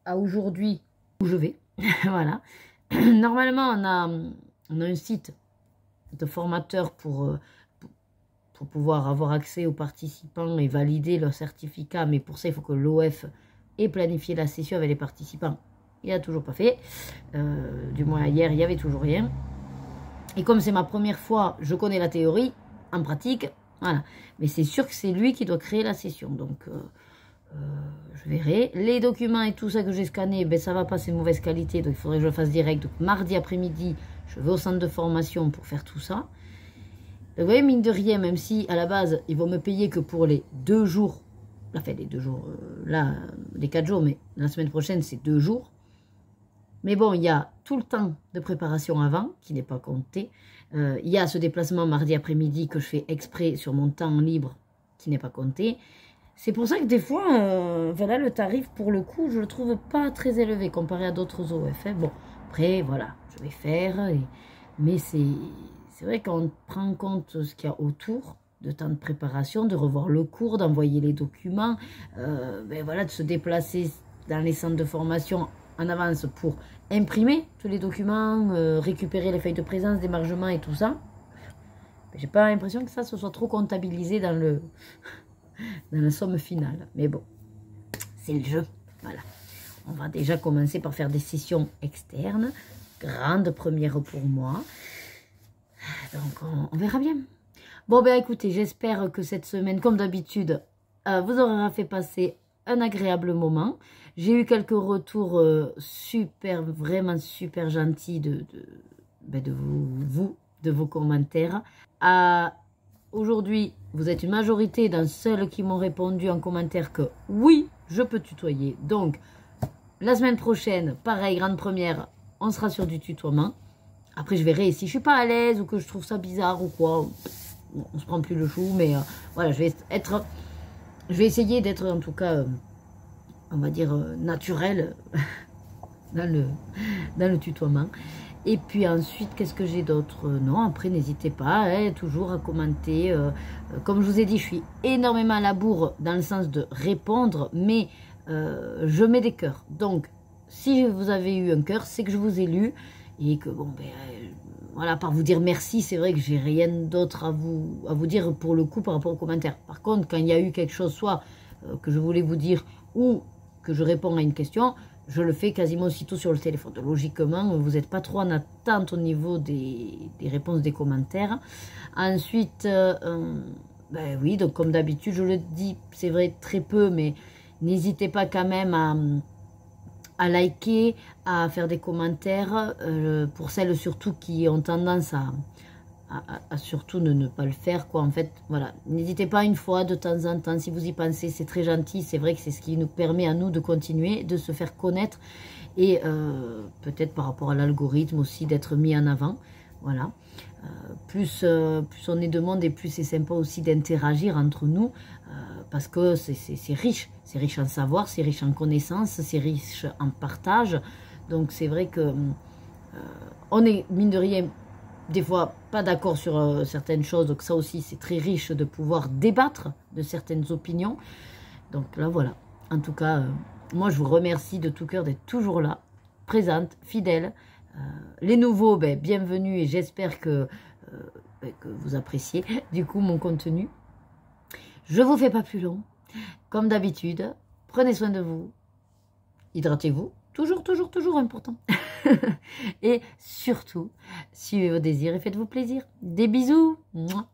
à aujourd'hui où je vais. Voilà. Normalement, on a un site de formateurs pour pouvoir avoir accès aux participants et valider leur certificat. Mais pour ça, il faut que l'OF ait planifié la session avec les participants. Il n'a toujours pas fait. Du moins, hier, il n'y avait toujours rien. Et comme c'est ma première fois, je connais la théorie. En pratique, voilà. Mais c'est sûr que c'est lui qui doit créer la session. Donc, je verrai. Les documents et tout ça que j'ai scanné, ben, ça va pas, c'est mauvaise qualité. Donc, il faudrait que je le fasse direct. Donc, mardi après-midi, je vais au centre de formation pour faire tout ça. Donc, vous voyez, mine de rien, même si à la base, ils vont me payer que pour les 2 jours, enfin les 2 jours, là, les 4 jours, mais la semaine prochaine, c'est 2 jours. Mais bon, il y a tout le temps de préparation avant, qui n'est pas compté. Il y a ce déplacement mardi après-midi que je fais exprès sur mon temps libre, qui n'est pas compté. C'est pour ça que des fois, voilà, le tarif, pour le coup, je le trouve pas très élevé comparé à d'autres OF. Hein. Bon, après, voilà, je vais faire, mais c'est vrai qu'on prend en compte ce qu'il y a autour de temps de préparation, de revoir le cours, d'envoyer les documents, voilà, de se déplacer dans les centres de formation en avance pour imprimer tous les documents, récupérer les feuilles de présence, d'émargement et tout ça. J'ai pas l'impression que ça se soit trop comptabilisé dans la somme finale. Mais bon, c'est le jeu. Voilà. On va déjà commencer par faire des sessions externes. Grande première pour moi. Donc, on verra bien. Bon, ben écoutez, j'espère que cette semaine, comme d'habitude, vous aura fait passer un agréable moment. J'ai eu quelques retours super, vraiment super gentils de vos commentaires. Aujourd'hui, vous êtes une majorité dans celles qui m'ont répondu en commentaire que oui, je peux tutoyer. Donc, la semaine prochaine, pareil, grande première, on sera sur du tutoiement. Après, je verrai si je suis pas à l'aise ou que je trouve ça bizarre ou quoi. On se prend plus le chou, mais voilà, je vais essayer d'être en tout cas, on va dire, naturel dans le tutoiement. Et puis ensuite, qu'est-ce que j'ai d'autre? Non, après, n'hésitez pas, hein, toujours à commenter. Comme je vous ai dit, je suis énormément à la bourre dans le sens de répondre, mais je mets des cœurs. Donc, si vous avez eu un cœur, c'est que je vous ai lu et que, bon, voilà, par vous dire merci, c'est vrai que j'ai rien d'autre à vous dire pour le coup par rapport aux commentaires. Par contre, quand il y a eu quelque chose, soit que je voulais vous dire ou que je réponds à une question, je le fais quasiment aussitôt sur le téléphone. Logiquement, vous n'êtes pas trop en attente au niveau des réponses des commentaires. Ensuite, ben oui, donc comme d'habitude, je le dis, c'est vrai très peu, mais n'hésitez pas quand même à liker, à faire des commentaires, pour celles surtout qui ont tendance à surtout ne pas le faire, quoi. En fait, voilà, n'hésitez pas une fois, de temps en temps, si vous y pensez, c'est très gentil, c'est vrai que c'est ce qui nous permet à nous de continuer, de se faire connaître, et peut-être par rapport à l'algorithme aussi, d'être mis en avant, voilà. Plus on est de monde et plus c'est sympa aussi d'interagir entre nous, parce que c'est riche en savoir, c'est riche en connaissances, c'est riche en partage. Donc c'est vrai que on est, mine de rien, des fois pas d'accord sur certaines choses, donc ça aussi c'est très riche de pouvoir débattre de certaines opinions. Donc là voilà, en tout cas, moi je vous remercie de tout cœur d'être toujours là, présente, fidèle. Les nouveaux, ben, bienvenue, et j'espère que vous appréciez du coup mon contenu. Je vous fais pas plus long, comme d'habitude, prenez soin de vous, hydratez-vous, toujours important. Et surtout, suivez vos désirs et faites-vous plaisir. Des bisous. Mouah.